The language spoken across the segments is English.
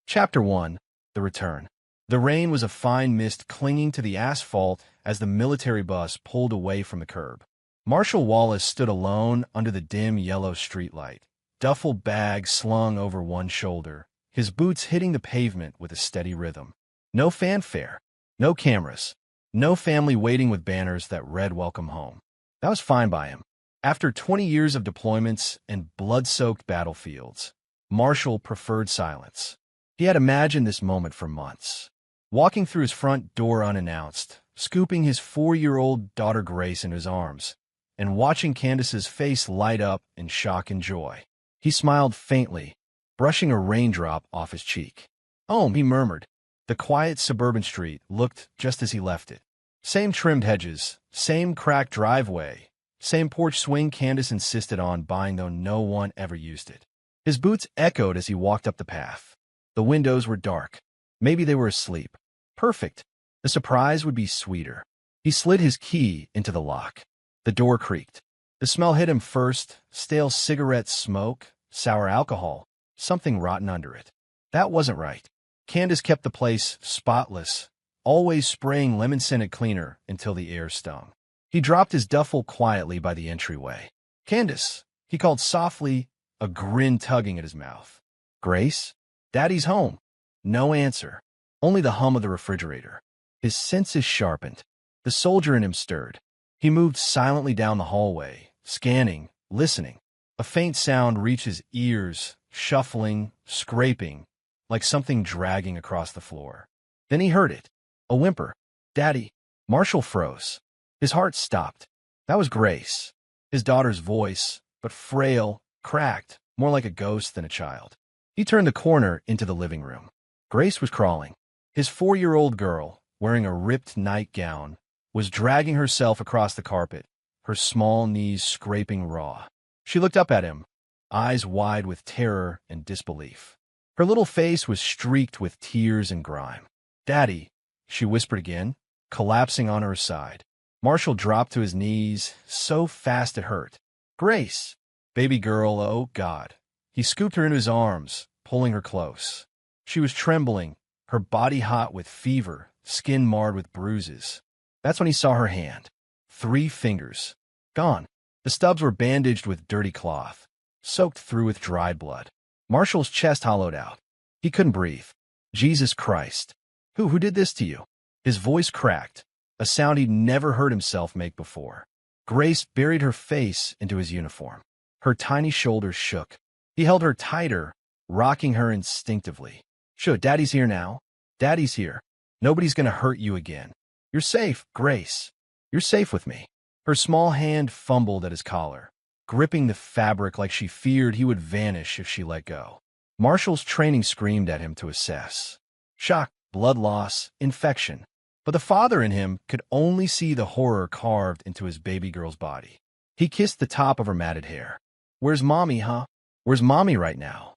Chapter 1. The Return. The rain was a fine mist clinging to the asphalt as the military bus pulled away from the curb. Marshal Wallace stood alone under the dim yellow streetlight, duffel bag slung over one shoulder, his boots hitting the pavement with a steady rhythm. No fanfare, no cameras, no family waiting with banners that read "Welcome Home." That was fine by him. After 20 years of deployments and blood-soaked battlefields, Marshal preferred silence. He had imagined this moment for months. Walking through his front door unannounced, scooping his 4-year-old daughter Grace in his arms, and watching Candace's face light up in shock and joy. He smiled faintly, brushing a raindrop off his cheek. "Home," he murmured. The quiet suburban street looked just as he left it. Same trimmed hedges, same cracked driveway, same porch swing Candace insisted on buying though no one ever used it. His boots echoed as he walked up the path. The windows were dark. Maybe they were asleep. Perfect. The surprise would be sweeter. He slid his key into the lock. The door creaked. The smell hit him first, stale cigarette smoke, sour alcohol, something rotten under it. That wasn't right. Candace kept the place spotless, always spraying lemon-scented cleaner until the air stung. He dropped his duffel quietly by the entryway. "Candace," he called softly, a grin tugging at his mouth. "Grace? Daddy's home." No answer. Only the hum of the refrigerator. His senses sharpened. The soldier in him stirred. He moved silently down the hallway, scanning, listening. A faint sound reached his ears, shuffling, scraping, like something dragging across the floor. Then he heard it. A whimper. "Daddy." Marshal froze. His heart stopped. That was Grace. His daughter's voice, but frail, cracked, more like a ghost than a child. He turned the corner into the living room. Grace was crawling. His 4-year-old girl, wearing a ripped nightgown, was dragging herself across the carpet, her small knees scraping raw. She looked up at him, eyes wide with terror and disbelief. Her little face was streaked with tears and grime. "Daddy," she whispered again, collapsing on her side. Marshal dropped to his knees, so fast it hurt. "Grace!" "Baby girl, oh God." He scooped her into his arms, pulling her close. She was trembling, her body hot with fever, skin marred with bruises. That's when he saw her hand. 3 fingers. Gone. The stubs were bandaged with dirty cloth, soaked through with dried blood. Marshall's chest hollowed out. He couldn't breathe. "Jesus Christ. Who did this to you?" His voice cracked, a sound he'd never heard himself make before. Grace buried her face into his uniform. Her tiny shoulders shook. He held her tighter, rocking her instinctively. "Sure, Daddy's here now. Daddy's here. Nobody's gonna hurt you again. You're safe, Grace. You're safe with me." Her small hand fumbled at his collar, gripping the fabric like she feared he would vanish if she let go. Marshall's training screamed at him to assess. Shock, blood loss, infection. But the father in him could only see the horror carved into his baby girl's body. He kissed the top of her matted hair. "Where's Mommy, huh? Where's Mommy right now?"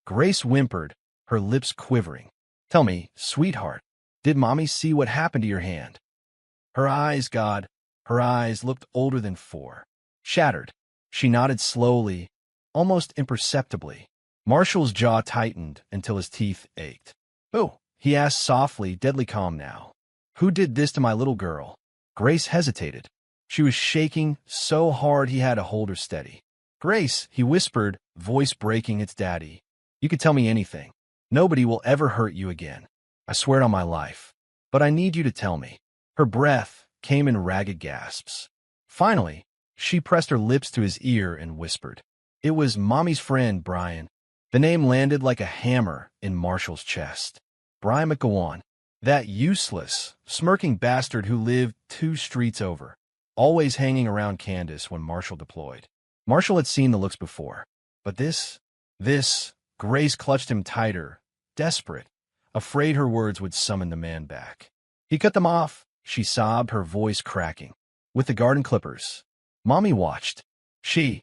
Grace whimpered, her lips quivering. "Tell me, sweetheart, did Mommy see what happened to your hand?" Her eyes, God, her eyes looked older than 4. Shattered. She nodded slowly, almost imperceptibly. Marshall's jaw tightened until his teeth ached. "Who?" he asked softly, deadly calm now. "Who did this to my little girl?" Grace hesitated. She was shaking so hard he had to hold her steady. "Grace," he whispered, voice breaking, "it's Daddy. You could tell me anything. Nobody will ever hurt you again. I swear it on my life. But I need you to tell me." Her breath came in ragged gasps. Finally, she pressed her lips to his ear and whispered. "It was Mommy's friend, Brian." The name landed like a hammer in Marshall's chest. Brian McGowan. That useless, smirking bastard who lived 2 streets over, always hanging around Candace when Marshall deployed. Marshall had seen the looks before. But this, Grace clutched him tighter, desperate, afraid her words would summon the man back. "He cut them off," she sobbed, her voice cracking. "With the garden clippers. Mommy watched. She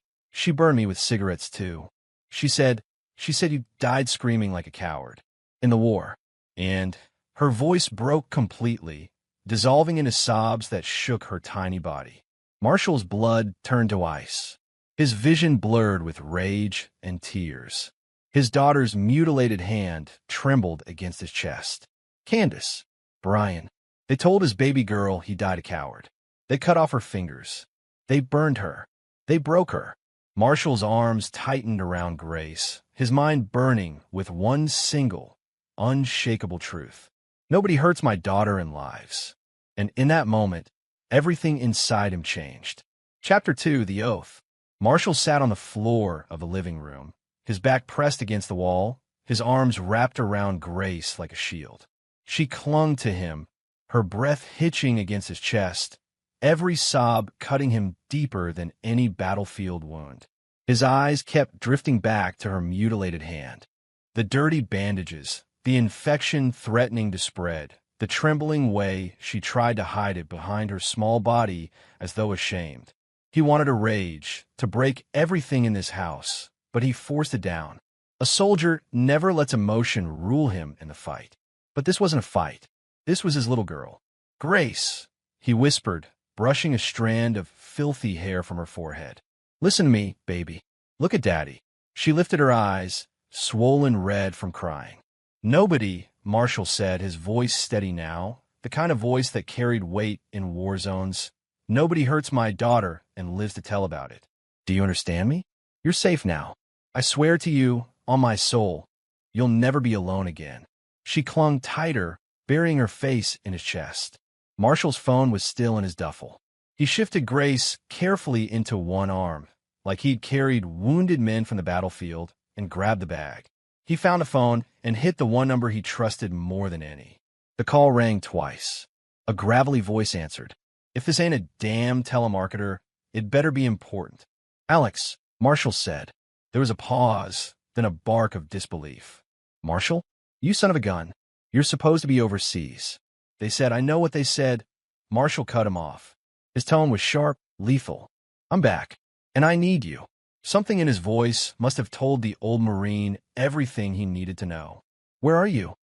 burned me with cigarettes too. She said you died screaming like a coward. In the war." And her voice broke completely, dissolving into sobs that shook her tiny body. Marshall's blood turned to ice. His vision blurred with rage and tears. His daughter's mutilated hand trembled against his chest. Candace, Brian. They told his baby girl he died a coward. They cut off her fingers. They burned her. They broke her. Marshall's arms tightened around Grace, his mind burning with one single, unshakable truth. Nobody hurts my daughter in lives. And in that moment, everything inside him changed. Chapter 2, The Oath. Marshall sat on the floor of the living room, his back pressed against the wall, his arms wrapped around Grace like a shield. She clung to him, her breath hitching against his chest, every sob cutting him deeper than any battlefield wound. His eyes kept drifting back to her mutilated hand. The dirty bandages, the infection threatening to spread, the trembling way she tried to hide it behind her small body as though ashamed. He wanted to rage, to break everything in this house, but he forced it down. A soldier never lets emotion rule him in the fight. But this wasn't a fight. This was his little girl. Grace, he whispered, brushing a strand of filthy hair from her forehead. Listen to me, baby. Look at Daddy. She lifted her eyes, swollen red from crying. Nobody, Marshall said, his voice steady now, the kind of voice that carried weight in war zones. Nobody hurts my daughter and lives to tell about it. Do you understand me? You're safe now. I swear to you, on my soul, you'll never be alone again. She clung tighter, burying her face in his chest. Marshall's phone was still in his duffel. He shifted Grace carefully into one arm, like he'd carried wounded men from the battlefield, and grabbed the bag. He found a phone and hit the one number he trusted more than any. The call rang twice. A gravelly voice answered. If this ain't a damn telemarketer, it better be important. Alex, Marshall said. There was a pause, then a bark of disbelief. Marshall? You son of a gun. You're supposed to be overseas. They said, I know what they said. Marshall cut him off. His tone was sharp, lethal. I'm back, and I need you. Something in his voice must have told the old Marine everything he needed to know. Where are you?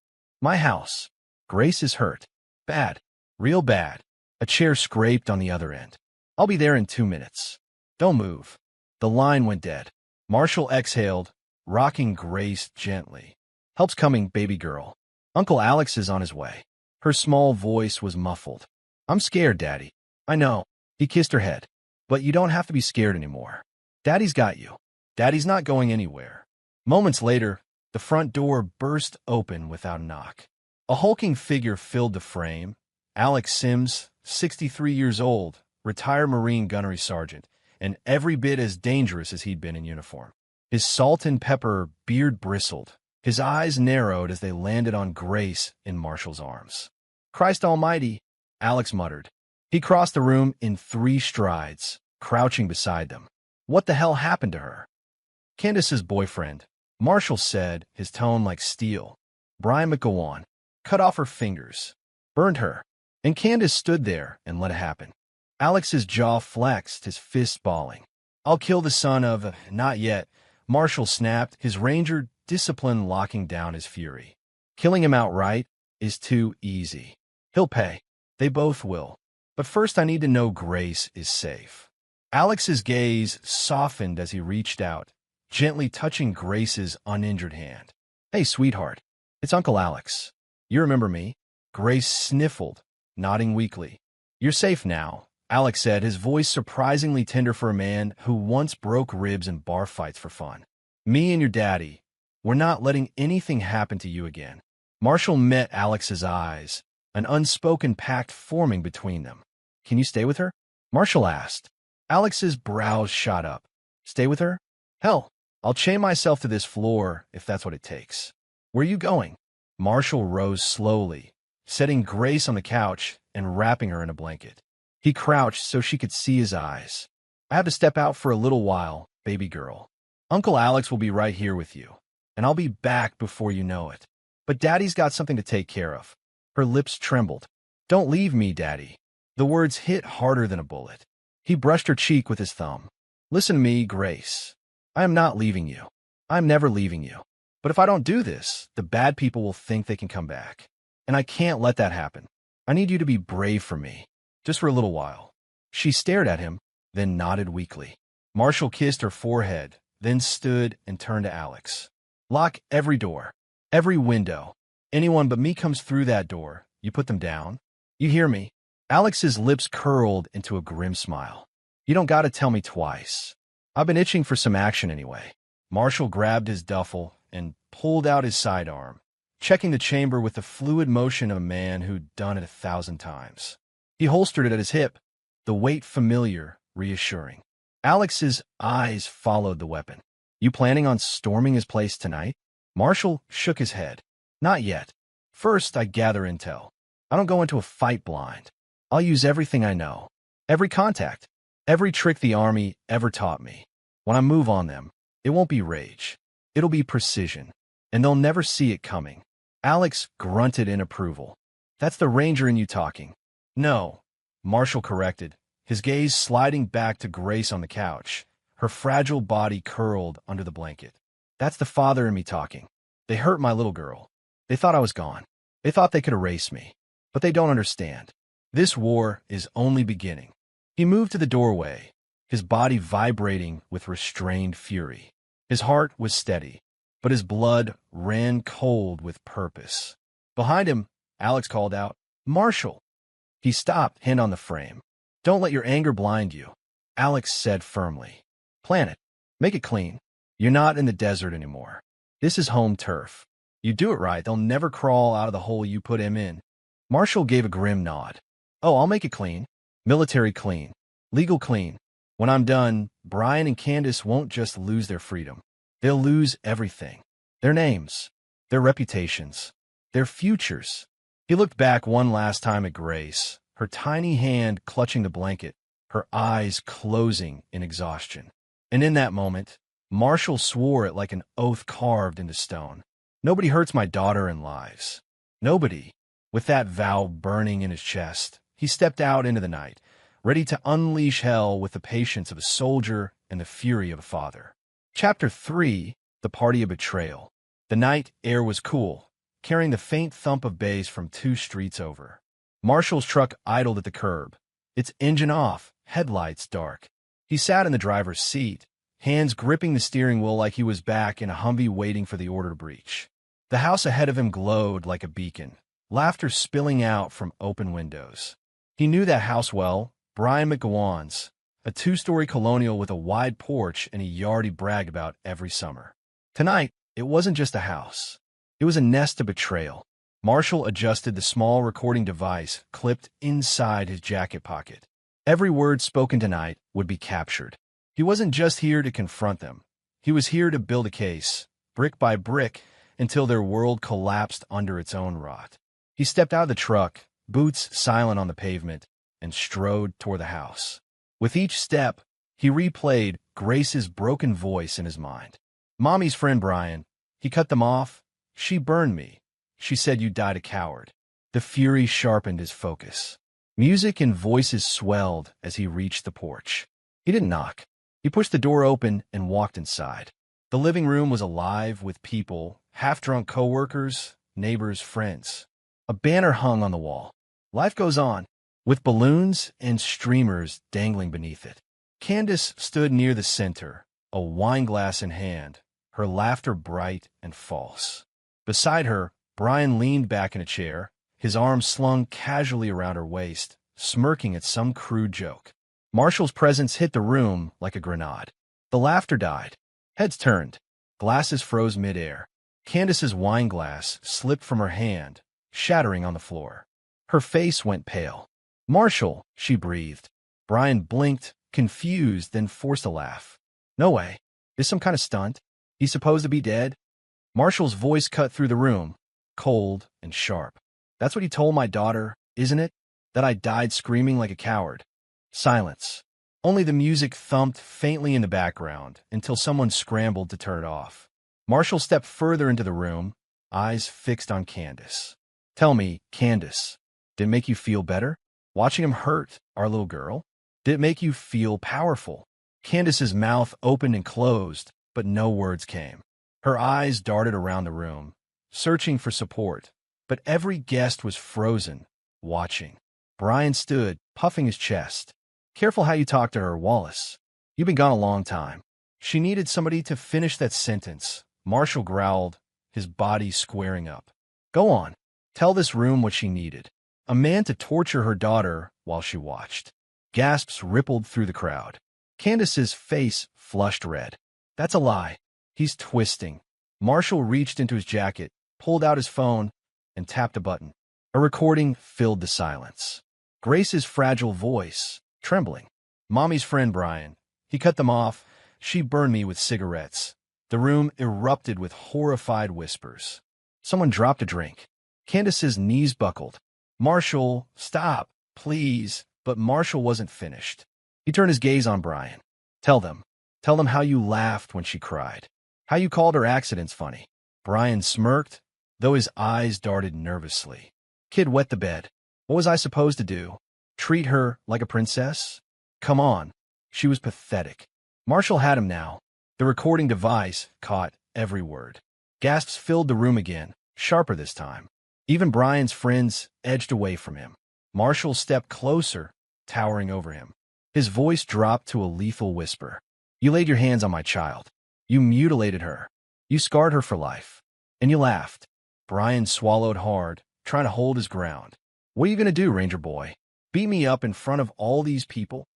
My house. Grace is hurt. Bad. Real bad. A chair scraped on the other end. I'll be there in 2 minutes. Don't move. The line went dead. Marshall exhaled, rocking Grace gently. Help's coming, baby girl. Uncle Alex is on his way. Her small voice was muffled. I'm scared, Daddy. I know. He kissed her head. But you don't have to be scared anymore. Daddy's got you. Daddy's not going anywhere. Moments later, the front door burst open without a knock. A hulking figure filled the frame. Alex Sims, 63 years old, retired Marine gunnery sergeant, and every bit as dangerous as he'd been in uniform. His salt and pepper beard bristled. His eyes narrowed as they landed on Grace in Marshall's arms. Christ almighty, Alex muttered. He crossed the room in 3 strides, crouching beside them. What the hell happened to her? Candace's boyfriend, Marshall said, his tone like steel. Brian McGowan cut off her fingers, burned her, and Candace stood there and let it happen. Alex's jaw flexed, his fists balling. I'll kill the son of... Not yet, Marshall snapped, his ranger discipline locking down his fury. Killing him outright is too easy. He'll pay. They both will. But first I need to know Grace is safe. Alex's gaze softened as he reached out, gently touching Grace's uninjured hand. Hey, sweetheart. It's Uncle Alex. You remember me? Grace sniffled, nodding weakly. You're safe now, Alex said, his voice surprisingly tender for a man who once broke ribs in bar fights for fun. Me and your daddy, we're not letting anything happen to you again. Marshall met Alex's eyes, an unspoken pact forming between them. Can you stay with her? Marshall asked. Alex's brows shot up. Stay with her? Hell, I'll chain myself to this floor if that's what it takes. Where are you going? Marshall rose slowly, setting Grace on the couch and wrapping her in a blanket. He crouched so she could see his eyes. I have to step out for a little while, baby girl. Uncle Alex will be right here with you, and I'll be back before you know it. But Daddy's got something to take care of. Her lips trembled. Don't leave me, Daddy. The words hit harder than a bullet. He brushed her cheek with his thumb. Listen to me, Grace. I am not leaving you. I'm never leaving you. But if I don't do this, the bad people will think they can come back. And I can't let that happen. I need you to be brave for me, just for a little while. She stared at him, then nodded weakly. Marshall kissed her forehead, then stood and turned to Alex. Lock every door, every window. Anyone but me comes through that door, you put them down. You hear me?" Alex's lips curled into a grim smile. "You don't gotta tell me twice. I've been itching for some action anyway." Marshall grabbed his duffel and pulled out his sidearm, checking the chamber with the fluid motion of a man who'd done it 1,000 times. He holstered it at his hip, the weight familiar, reassuring. Alex's eyes followed the weapon. "You planning on storming his place tonight?" Marshall shook his head. "Not yet. First, I gather intel. I don't go into a fight blind. I'll use everything I know. Every contact. Every trick the Army ever taught me. When I move on them, it won't be rage. It'll be precision. And they'll never see it coming." Alex grunted in approval. "That's the Ranger in you talking." "No," Marshall corrected, his gaze sliding back to Grace on the couch, her fragile body curled under the blanket. "That's the father in me talking. They hurt my little girl. They thought I was gone. They thought they could erase me. But they don't understand. This war is only beginning." He moved to the doorway, his body vibrating with restrained fury. His heart was steady, but his blood ran cold with purpose. Behind him, Alex called out, "Marshall!" He stopped, hand on the frame. "Don't let your anger blind you," Alex said firmly. "Plan it. Make it clean. You're not in the desert anymore. This is home turf. You do it right, they'll never crawl out of the hole you put him in." Marshall gave a grim nod. "Oh, I'll make it clean. Military clean. Legal clean. When I'm done, Brian and Candace won't just lose their freedom. They'll lose everything. Their names, their reputations, their futures." He looked back one last time at Grace, her tiny hand clutching the blanket, her eyes closing in exhaustion. And in that moment, Marshall swore it like an oath carved into stone. "Nobody hurts my daughter and lives. Nobody." With that vow burning in his chest, he stepped out into the night, ready to unleash hell with the patience of a soldier and the fury of a father. Chapter 3: The Party of Betrayal. The night air was cool, carrying the faint thump of bass from 2 streets over. Marshall's truck idled at the curb, its engine off, headlights dark. He sat in the driver's seat, hands gripping the steering wheel like he was back in a Humvee waiting for the order to breach. The house ahead of him glowed like a beacon, laughter spilling out from open windows. He knew that house well, Brian McGowan's, a 2-story colonial with a wide porch and a yard he bragged about every summer. Tonight, it wasn't just a house. It was a nest of betrayal. Marshall adjusted the small recording device clipped inside his jacket pocket. Every word spoken tonight would be captured. He wasn't just here to confront them. He was here to build a case, brick by brick, until their world collapsed under its own rot. He stepped out of the truck, boots silent on the pavement, and strode toward the house. With each step, he replayed Grace's broken voice in his mind. "Mommy's friend Brian. He cut them off. She burned me. She said you died a coward." The fury sharpened his focus. Music and voices swelled as he reached the porch. He didn't knock. He pushed the door open and walked inside. The living room was alive with people, half-drunk coworkers, neighbors, friends. A banner hung on the wall. "Life goes on," with balloons and streamers dangling beneath it. Candace stood near the center, a wineglass in hand, her laughter bright and false. Beside her, Brian leaned back in a chair, his arms slung casually around her waist, smirking at some crude joke. Marshall's presence hit the room like a grenade. The laughter died. Heads turned. Glasses froze midair. Candace's wineglass slipped from her hand, shattering on the floor. Her face went pale. "Marshall," she breathed. Brian blinked, confused, then forced a laugh. "No way. Is some kind of stunt? He's supposed to be dead?" Marshall's voice cut through the room, cold and sharp. "That's what he told my daughter, isn't it? That I died screaming like a coward." Silence. Only the music thumped faintly in the background until someone scrambled to turn it off. Marshall stepped further into the room, eyes fixed on Candace. "Tell me, Candace, did it make you feel better? Watching him hurt our little girl? Did it make you feel powerful?" Candace's mouth opened and closed, but no words came. Her eyes darted around the room, searching for support, but every guest was frozen, watching. Brian stood, puffing his chest. "Careful how you talk to her, Wallace. You've been gone a long time." She needed somebody to finish that sentence, Marshall growled, his body squaring up. Go on. Tell this room what she needed. A man to torture her daughter while she watched. Gasps rippled through the crowd. Candace's face flushed red. That's a lie. He's twisting. Marshall reached into his jacket, pulled out his phone, and tapped a button. A recording filled the silence. Grace's fragile voice, trembling. Mommy's friend Brian. He cut them off. She burned me with cigarettes. The room erupted with horrified whispers. Someone dropped a drink. Candace's knees buckled. Marshall, stop, please. But Marshall wasn't finished. He turned his gaze on Brian. Tell them how you laughed when she cried. How you called her accidents funny. Brian smirked, though his eyes darted nervously. Kid wet the bed. What was I supposed to do? Treat her like a princess? Come on. She was pathetic. Marshall had him now. The recording device caught every word. Gasps filled the room again, sharper this time. Even Brian's friends edged away from him. Marshall stepped closer, towering over him. His voice dropped to a lethal whisper. You laid your hands on my child. You mutilated her. You scarred her for life. And you laughed. Brian swallowed hard, trying to hold his ground. What are you going to do, Ranger boy? Beat me up in front of all these people?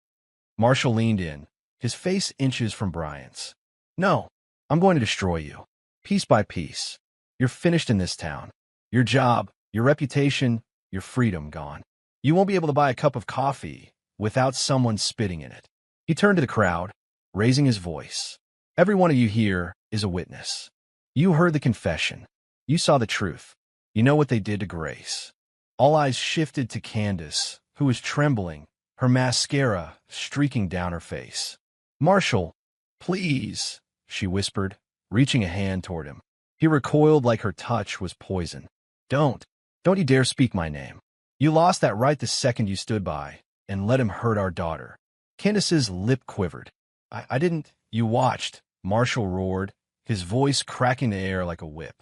Marshall leaned in, his face inches from Brian's. No, I'm going to destroy you. Piece by piece. You're finished in this town. Your job, your reputation, your freedom gone. You won't be able to buy a cup of coffee without someone spitting in it. He turned to the crowd, raising his voice. Every one of you here is a witness. You heard the confession. You saw the truth. You know what they did to Grace. All eyes shifted to Candace, who was trembling, her mascara streaking down her face. Marshall, please, she whispered, reaching a hand toward him. He recoiled like her touch was poison. Don't you dare speak my name. You lost that right the second you stood by and let him hurt our daughter. Candace's lip quivered. I didn't. You watched, Marshall roared, his voice cracking the air like a whip.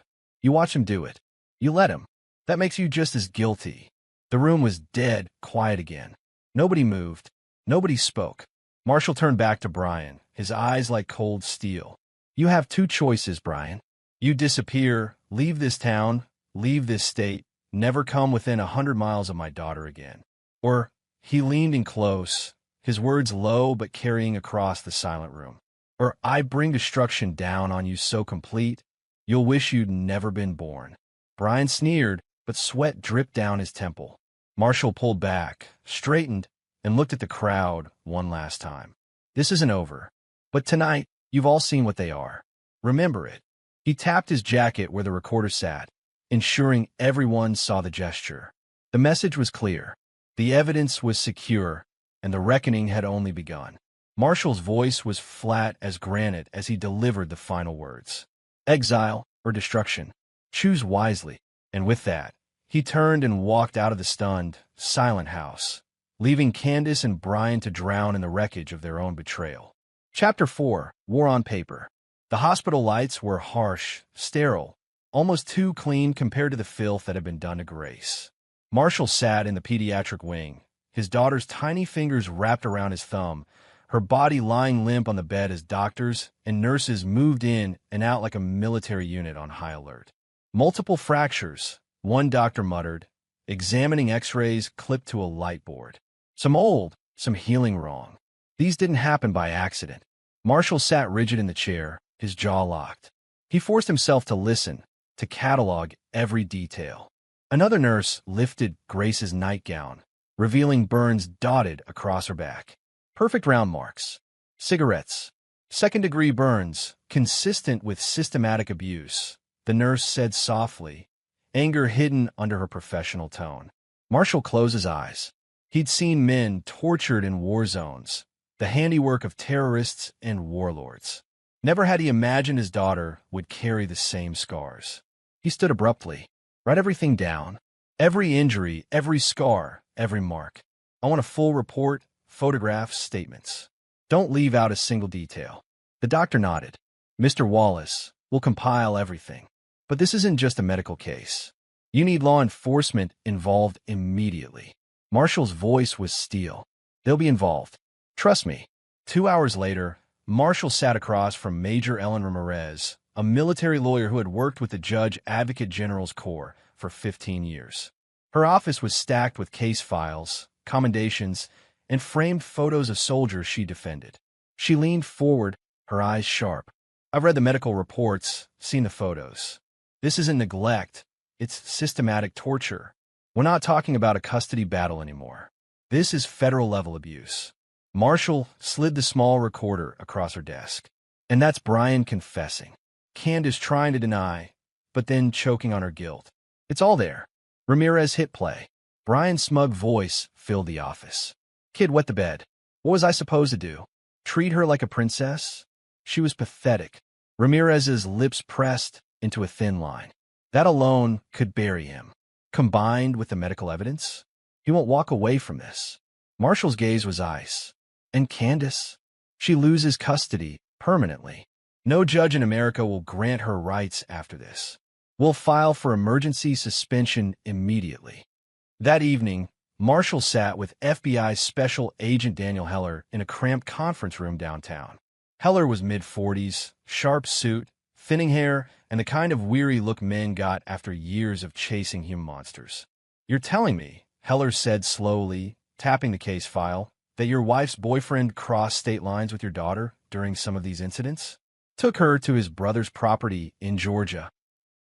You watched him do it. You let him. That makes you just as guilty. The room was dead quiet again. Nobody moved. Nobody spoke. Marshall turned back to Brian, his eyes like cold steel. You have two choices, Brian. You disappear, leave this town, leave this state, never come within 100 miles of my daughter again. Or, he leaned in close, his words low but carrying across the silent room. Or I bring destruction down on you so complete, you'll wish you'd never been born. Brian sneered, but sweat dripped down his temple. Marshall pulled back, straightened, and looked at the crowd one last time. This isn't over. But tonight, you've all seen what they are. Remember it. He tapped his jacket where the recorder sat, ensuring everyone saw the gesture. The message was clear. The evidence was secure, and the reckoning had only begun. Marshall's voice was flat as granite as he delivered the final words. Exile or destruction. Choose wisely. And with that, he turned and walked out of the stunned, silent house, leaving Candace and Brian to drown in the wreckage of their own betrayal. Chapter 4. War on Paper. The hospital lights were harsh, sterile, almost too clean compared to the filth that had been done to Grace. Marshall sat in the pediatric wing, his daughter's tiny fingers wrapped around his thumb, her body lying limp on the bed as doctors and nurses moved in and out like a military unit on high alert. Multiple fractures, one doctor muttered, examining x-rays clipped to a light board. Some old, some healing wrong. These didn't happen by accident. Marshall sat rigid in the chair, his jaw locked. He forced himself to listen, to catalog every detail. Another nurse lifted Grace's nightgown, revealing burns dotted across her back. Perfect round marks. Cigarettes. Second-degree burns, consistent with systematic abuse, the nurse said softly, anger hidden under her professional tone. Marshall closed his eyes. He'd seen men tortured in war zones, the handiwork of terrorists and warlords. Never had he imagined his daughter would carry the same scars. He stood abruptly. Write everything down. Every injury, every scar, every mark. I want a full report, photographs, statements. Don't leave out a single detail. The doctor nodded. Mr. Wallace, we'll compile everything. But this isn't just a medical case. You need law enforcement involved immediately. Marshall's voice was steel. They'll be involved. Trust me. 2 hours later, Marshall sat across from Major Ellen Ramirez, a military lawyer who had worked with the Judge Advocate General's Corps for 15 years. Her office was stacked with case files, commendations, and framed photos of soldiers she defended. She leaned forward, her eyes sharp. "I've read the medical reports, seen the photos. This isn't neglect, it's systematic torture. We're not talking about a custody battle anymore. This is federal-level abuse." Marshall slid the small recorder across her desk. "And that's Brian confessing. Candace trying to deny, but then choking on her guilt. It's all there." Ramirez hit play. Brian's smug voice filled the office. "Kid wet the bed. What was I supposed to do? Treat her like a princess?" She was pathetic. Ramirez's lips pressed into a thin line. That alone could bury him. Combined with the medical evidence, he won't walk away from this. Marshall's gaze was ice. And Candace? She loses custody permanently. No judge in America will grant her rights after this. We'll file for emergency suspension immediately. That evening, Marshall sat with FBI Special Agent Daniel Heller in a cramped conference room downtown. Heller was mid-40s, sharp suit, thinning hair, and the kind of weary look men got after years of chasing human monsters. "You're telling me," Heller said slowly, tapping the case file, "that your wife's boyfriend crossed state lines with your daughter during some of these incidents? Took her to his brother's property in Georgia?"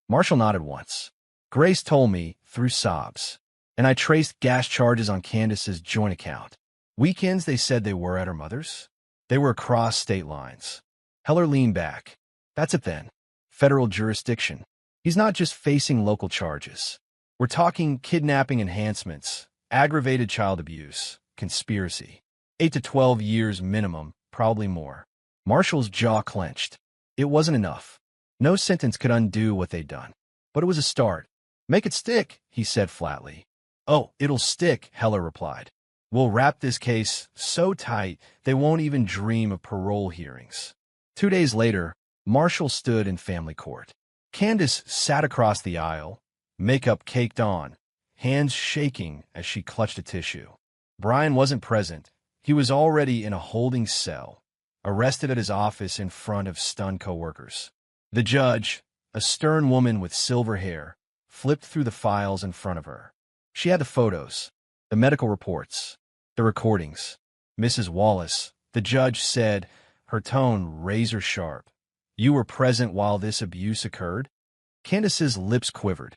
Marshall nodded once. "Grace told me through sobs, and I traced gas charges on Candace's joint account. Weekends they said they were at her mother's. They were across state lines." Heller leaned back. "That's it then. Federal jurisdiction. He's not just facing local charges. We're talking kidnapping enhancements, aggravated child abuse, conspiracy. 8 to 12 years minimum, probably more." Marshall's jaw clenched. It wasn't enough. No sentence could undo what they'd done. But it was a start. "Make it stick," he said flatly. "Oh, it'll stick," Heller replied. "We'll wrap this case so tight they won't even dream of parole hearings." 2 days later, Marshall stood in family court. Candace sat across the aisle, makeup caked on, hands shaking as she clutched a tissue. Brian wasn't present. He was already in a holding cell, arrested at his office in front of stunned coworkers. The judge, a stern woman with silver hair, flipped through the files in front of her. She had the photos, the medical reports, the recordings. "Mrs. Wallace," the judge said, her tone razor sharp, "you were present while this abuse occurred?" Candace's lips quivered.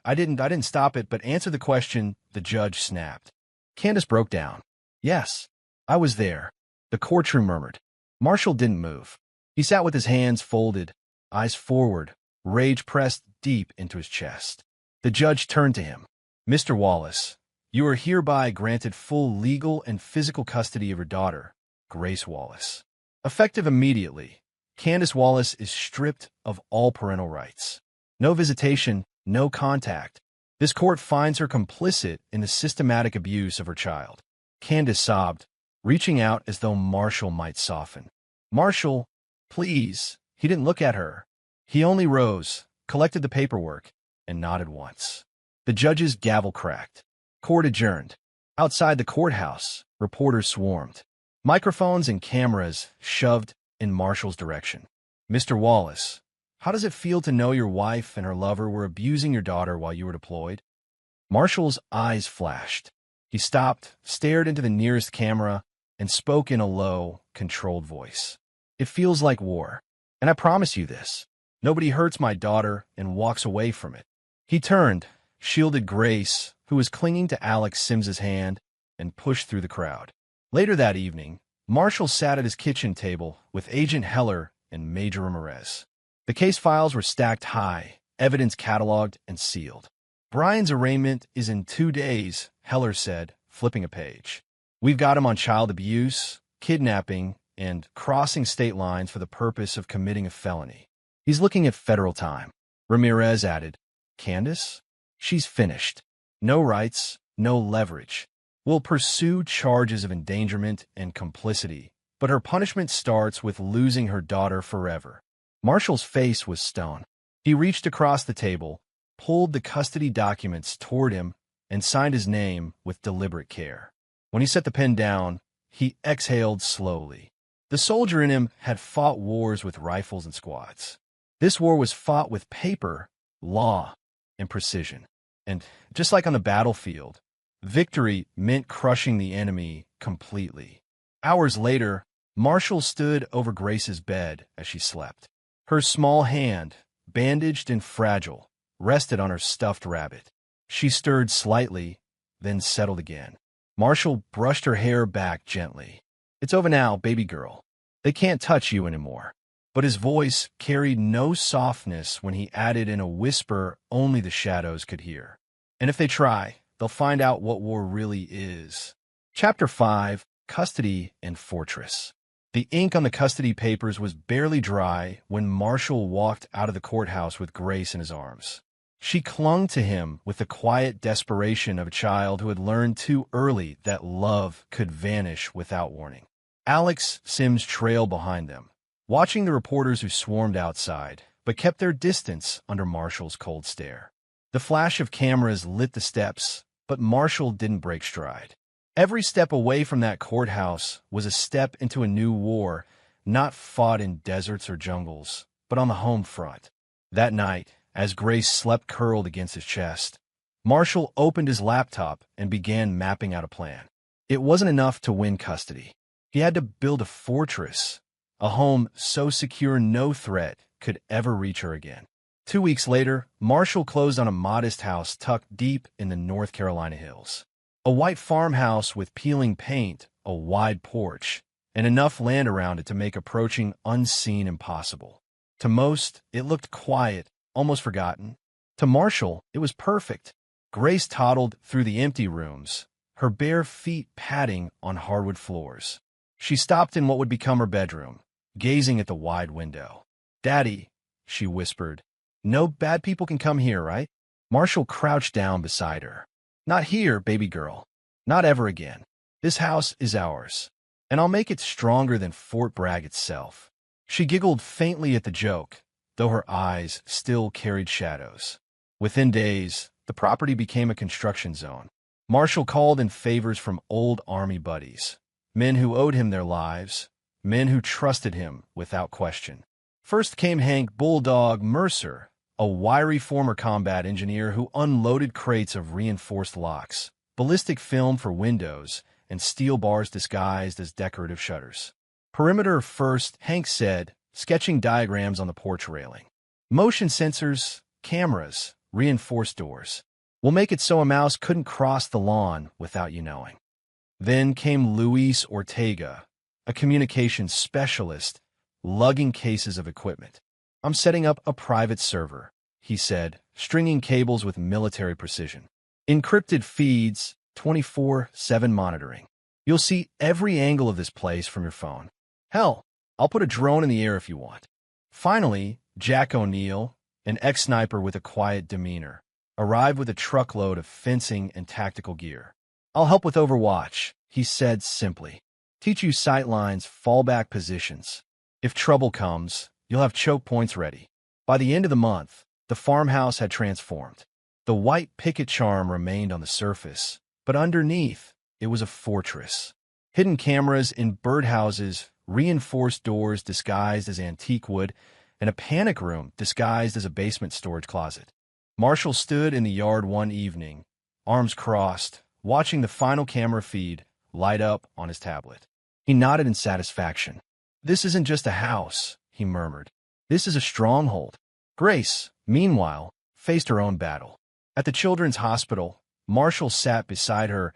I didn't stop it, but answer the question," the judge snapped. Candace broke down. "Yes, I was there," the courtroom murmured. Marshall didn't move. He sat with his hands folded, eyes forward, rage pressed deep into his chest. The judge turned to him. "Mr. Wallace, you are hereby granted full legal and physical custody of your daughter, Grace Wallace. Effective immediately, Candace Wallace is stripped of all parental rights. No visitation, no contact. This court finds her complicit in the systematic abuse of her child." Candace sobbed, reaching out as though Marshall might soften. "Marshall, please." He didn't look at her. He only rose, collected the paperwork, and nodded once. The judge's gavel cracked. Court adjourned. Outside the courthouse, reporters swarmed. Microphones and cameras shoved in Marshall's direction. "Mr. Wallace, how does it feel to know your wife and her lover were abusing your daughter while you were deployed?" Marshall's eyes flashed. He stopped, stared into the nearest camera, and spoke in a low, controlled voice. "It feels like war. And I promise you this. Nobody hurts my daughter and walks away from it." He turned, shielded Grace, who was clinging to Alex Sims's hand, and pushed through the crowd. Later that evening, Marshall sat at his kitchen table with Agent Heller and Major Ramirez. The case files were stacked high, evidence cataloged and sealed. "Brian's arraignment is in 2 days," Heller said, flipping a page. "We've got him on child abuse, kidnapping, and crossing state lines for the purpose of committing a felony. He's looking at federal time." Ramirez added, "Candace? She's finished. No rights, no leverage. We'll pursue charges of endangerment and complicity, but her punishment starts with losing her daughter forever." Marshall's face was stone. He reached across the table, pulled the custody documents toward him, and signed his name with deliberate care. When he set the pen down, he exhaled slowly. The soldier in him had fought wars with rifles and squads. This war was fought with paper, law, and precision. And just like on the battlefield, victory meant crushing the enemy completely. Hours later, Marshall stood over Grace's bed as she slept. Her small hand, bandaged and fragile, rested on her stuffed rabbit. She stirred slightly, then settled again. Marshall brushed her hair back gently. "It's over now, baby girl. They can't touch you anymore." But his voice carried no softness when he added in a whisper only the shadows could hear. "And if they try, they'll find out what war really is." Chapter 5, Custody and Fortress. The ink on the custody papers was barely dry when Marshall walked out of the courthouse with Grace in his arms. She clung to him with the quiet desperation of a child who had learned too early that love could vanish without warning. Alex Sims trailed behind them, watching the reporters who swarmed outside, but kept their distance under Marshall's cold stare. The flash of cameras lit the steps, but Marshall didn't break stride. Every step away from that courthouse was a step into a new war, not fought in deserts or jungles, but on the home front. That night, as Grace slept curled against his chest, Marshall opened his laptop and began mapping out a plan. It wasn't enough to win custody. He had to build a fortress, a home so secure no threat could ever reach her again. 2 weeks later, Marshall closed on a modest house tucked deep in the North Carolina hills. A white farmhouse with peeling paint, a wide porch, and enough land around it to make approaching unseen impossible. To most, it looked quiet, almost forgotten. To Marshall, it was perfect. Grace toddled through the empty rooms, her bare feet padding on hardwood floors. She stopped in what would become her bedroom, gazing at the wide window. "Daddy," she whispered, "no bad people can come here, right?" Marshall crouched down beside her. "Not here, baby girl. Not ever again. This house is ours, and I'll make it stronger than Fort Bragg itself." She giggled faintly at the joke, though her eyes still carried shadows. Within days, the property became a construction zone. Marshall called in favors from old Army buddies, men who owed him their lives, men who trusted him without question. First came Hank Bulldog Mercer, a wiry former combat engineer who unloaded crates of reinforced locks, ballistic film for windows, and steel bars disguised as decorative shutters. "Perimeter first," Hank said, sketching diagrams on the porch railing. "Motion sensors, cameras, reinforced doors. We'll make it so a mouse couldn't cross the lawn without you knowing." Then came Luis Ortega, a communications specialist, lugging cases of equipment. "I'm setting up a private server," he said, stringing cables with military precision. "Encrypted feeds, 24/7 monitoring. You'll see every angle of this place from your phone. Hell, I'll put a drone in the air if you want." Finally, Jack O'Neill, an ex-sniper with a quiet demeanor, arrived with a truckload of fencing and tactical gear. "I'll help with Overwatch," he said simply. "Teach you sightlines, fallback positions. If trouble comes, you'll have choke points ready." By the end of the month, the farmhouse had transformed. The white picket charm remained on the surface, but underneath, it was a fortress. Hidden cameras in birdhouses, reinforced doors disguised as antique wood, and a panic room disguised as a basement storage closet. Marshall stood in the yard one evening, arms crossed, watching the final camera feed light up on his tablet. He nodded in satisfaction. "This isn't just a house," he murmured. "This is a stronghold." Grace, meanwhile, faced her own battle. At the children's hospital, Marshall sat beside her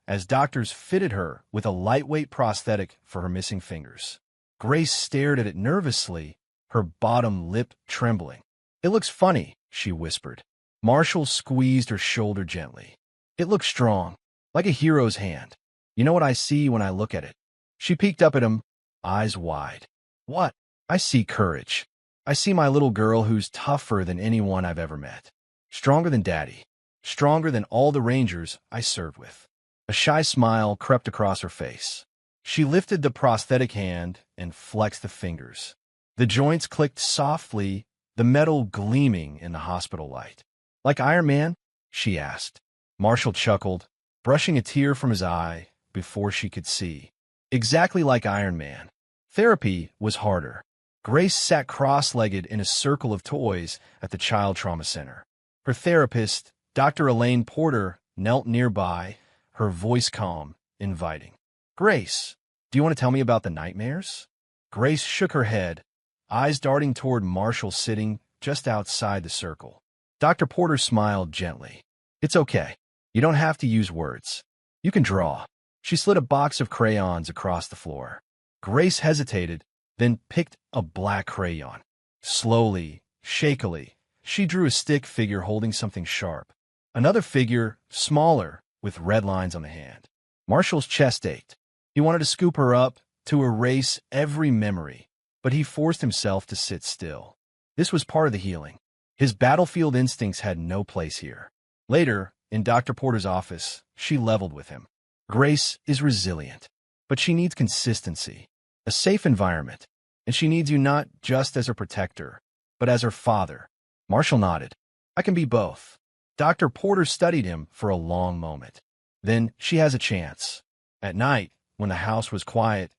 as doctors fitted her with a lightweight prosthetic for her missing fingers. Grace stared at it nervously, her bottom lip trembling. "It looks funny," she whispered. Marshall squeezed her shoulder gently. "It looks strong, like a hero's hand. You know what I see when I look at it?" She peeked up at him, eyes wide. "What?" "I see courage. I see my little girl who's tougher than anyone I've ever met. Stronger than Daddy. Stronger than all the Rangers I served with." A shy smile crept across her face. She lifted the prosthetic hand and flexed the fingers. The joints clicked softly, the metal gleaming in the hospital light. "Like Iron Man?" she asked. Marshall chuckled, brushing a tear from his eye before she could see. "Exactly like Iron Man. Therapy was harder." Grace sat cross-legged in a circle of toys at the Child Trauma Center. Her therapist, Dr. Elaine Porter, knelt nearby, her voice calm, inviting. "Grace, do you want to tell me about the nightmares?" Grace shook her head, eyes darting toward Marshall sitting just outside the circle. Dr. Porter smiled gently. "It's okay. You don't have to use words. You can draw." She slid a box of crayons across the floor. Grace hesitated, then picked a black crayon. Slowly, shakily, she drew a stick figure holding something sharp. Another figure, smaller, with red lines on the hand. Marshall's chest ached. He wanted to scoop her up, to erase every memory, but he forced himself to sit still. This was part of the healing. His battlefield instincts had no place here. Later, in Dr. Porter's office, she leveled with him. Grace is resilient, but she needs consistency, a safe environment, and she needs you not just as her protector, but as her father. Marshall nodded. "I can be both." Dr. Porter studied him for a long moment. "Then she has a chance." At night, when the house was quiet,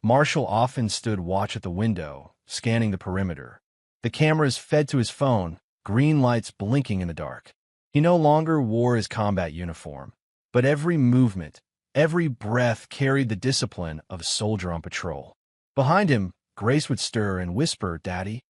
Marshall often stood watch at the window, scanning the perimeter. The cameras fed to his phone, green lights blinking in the dark. He no longer wore his combat uniform, but every movement, every breath carried the discipline of a soldier on patrol. Behind him, Grace would stir and whisper, "Daddy."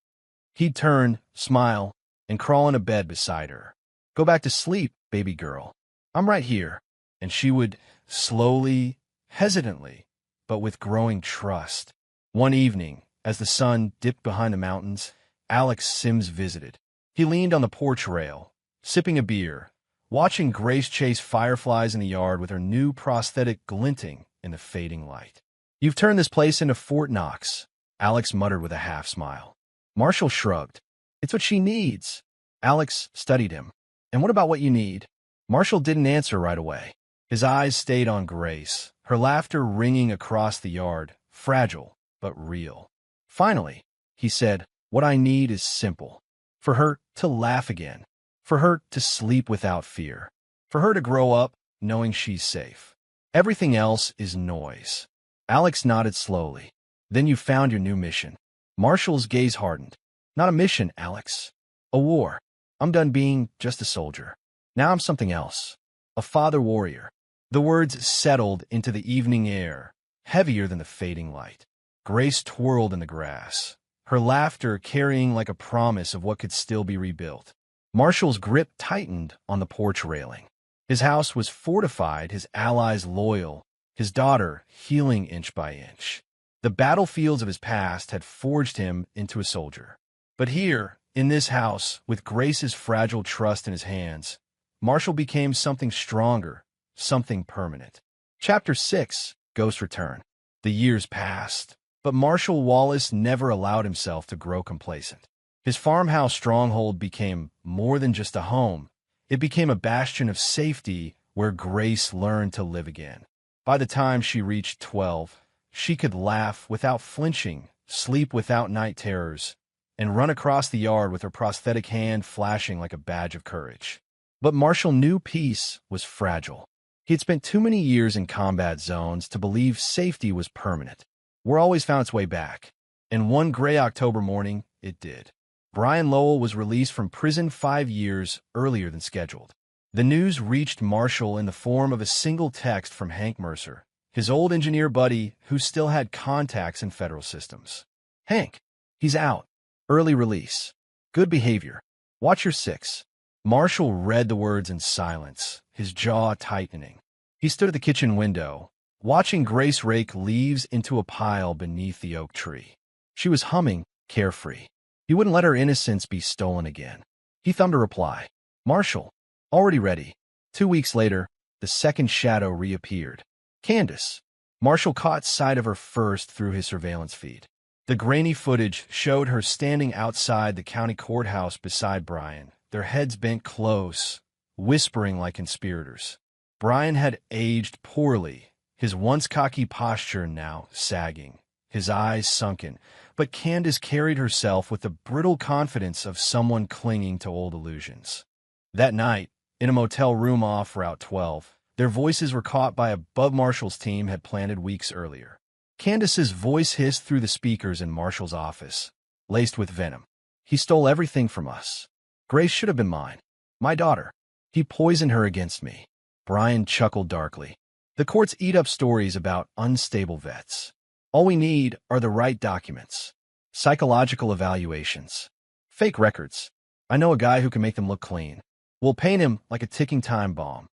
He'd turn, smile, and crawl into bed beside her. "Go back to sleep, baby girl. I'm right here." And she would, slowly, hesitantly, but with growing trust. One evening, as the sun dipped behind the mountains, Alex Sims visited. He leaned on the porch rail, sipping a beer, watching Grace chase fireflies in the yard with her new prosthetic glinting in the fading light. "You've turned this place into Fort Knox," Alex muttered with a half-smile. Marshall shrugged. "It's what she needs." Alex studied him. "And what about what you need?" Marshall didn't answer right away. His eyes stayed on Grace, her laughter ringing across the yard, fragile but real. Finally, he said, "What I need is simple. For her to laugh again. For her to sleep without fear. For her to grow up knowing she's safe. Everything else is noise." Alex nodded slowly. "Then you found your new mission." Marshall's gaze hardened. "Not a mission, Alex. A war. I'm done being just a soldier. Now I'm something else. A father warrior." The words settled into the evening air, heavier than the fading light. Grace twirled in the grass, her laughter carrying like a promise of what could still be rebuilt. Marshall's grip tightened on the porch railing. His house was fortified, his allies loyal, his daughter healing inch by inch. The battlefields of his past had forged him into a soldier. But here, in this house, with Grace's fragile trust in his hands, Marshall became something stronger, something permanent. Chapter 6, Ghost Return. The years passed, but Marshall Wallace never allowed himself to grow complacent. His farmhouse stronghold became more than just a home. It became a bastion of safety where Grace learned to live again. By the time she reached 12, she could laugh without flinching, sleep without night terrors, and run across the yard with her prosthetic hand flashing like a badge of courage. But Marshall knew peace was fragile. He'd spent too many years in combat zones to believe safety was permanent. War always found its way back, and one gray October morning, it did. Brian Lowell was released from prison 5 years earlier than scheduled. The news reached Marshall in the form of a single text from Hank Mercer, his old engineer buddy who still had contacts in federal systems. "Hank, he's out. Early release. Good behavior. Watch your 6. Marshall read the words in silence, his jaw tightening. He stood at the kitchen window, watching Grace rake leaves into a pile beneath the oak tree. She was humming, carefree. He wouldn't let her innocence be stolen again. He thumbed a reply. "Marshall, already ready." 2 weeks later, the second shadow reappeared. Candace. Marshall caught sight of her first through his surveillance feed. The grainy footage showed her standing outside the county courthouse beside Brian, their heads bent close, whispering like conspirators. Brian had aged poorly, his once cocky posture now sagging, his eyes sunken, but Candace carried herself with the brittle confidence of someone clinging to old illusions. That night, in a motel room off Route 12, their voices were caught by a bug Marshall's team had planted weeks earlier. Candace's voice hissed through the speakers in Marshall's office. laced with venom. He stole everything from us. Grace should have been mine. My daughter. He poisoned her against me. Brian chuckled darkly. The courts eat up stories about unstable vets. All we need are the right documents. Psychological evaluations. Fake records. I know a guy who can make them look clean. We'll paint him like a ticking time bomb.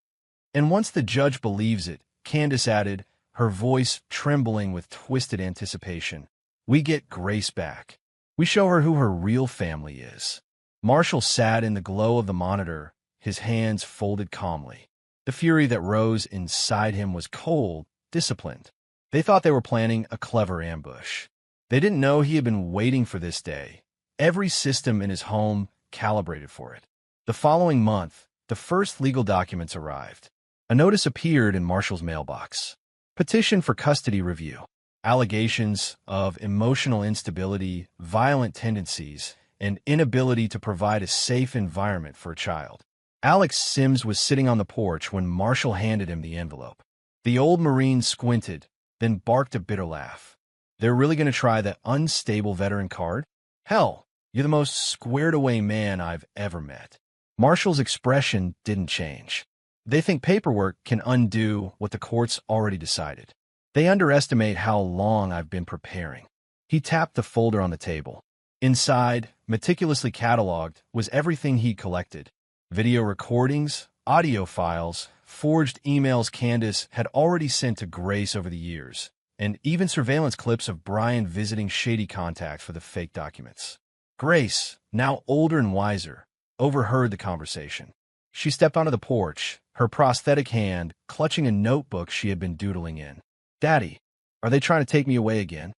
And once the judge believes it, Candace added, her voice trembling with twisted anticipation, we get Grace back. We show her who her real family is. Marshall sat in the glow of the monitor, his hands folded calmly. The fury that rose inside him was cold, disciplined. They thought they were planning a clever ambush. They didn't know he had been waiting for this day. Every system in his home calibrated for it. The following month, the first legal documents arrived. A notice appeared in Marshall's mailbox. Petition for custody review. Allegations of emotional instability, violent tendencies, and inability to provide a safe environment for a child. Alex Sims was sitting on the porch when Marshall handed him the envelope. The old Marine squinted, then barked a bitter laugh. They're really going to try the unstable veteran card? Hell, you're the most squared-away man I've ever met. Marshall's expression didn't change. They think paperwork can undo what the courts already decided. They underestimate how long I've been preparing. He tapped the folder on the table. Inside, meticulously cataloged, was everything he collected. Video recordings, audio files, forged emails Candace had already sent to Grace over the years, and even surveillance clips of Brian visiting shady contacts for the fake documents. Grace, now older and wiser, overheard the conversation. She stepped onto the porch, her prosthetic hand clutching a notebook she had been doodling in. Daddy, are they trying to take me away again?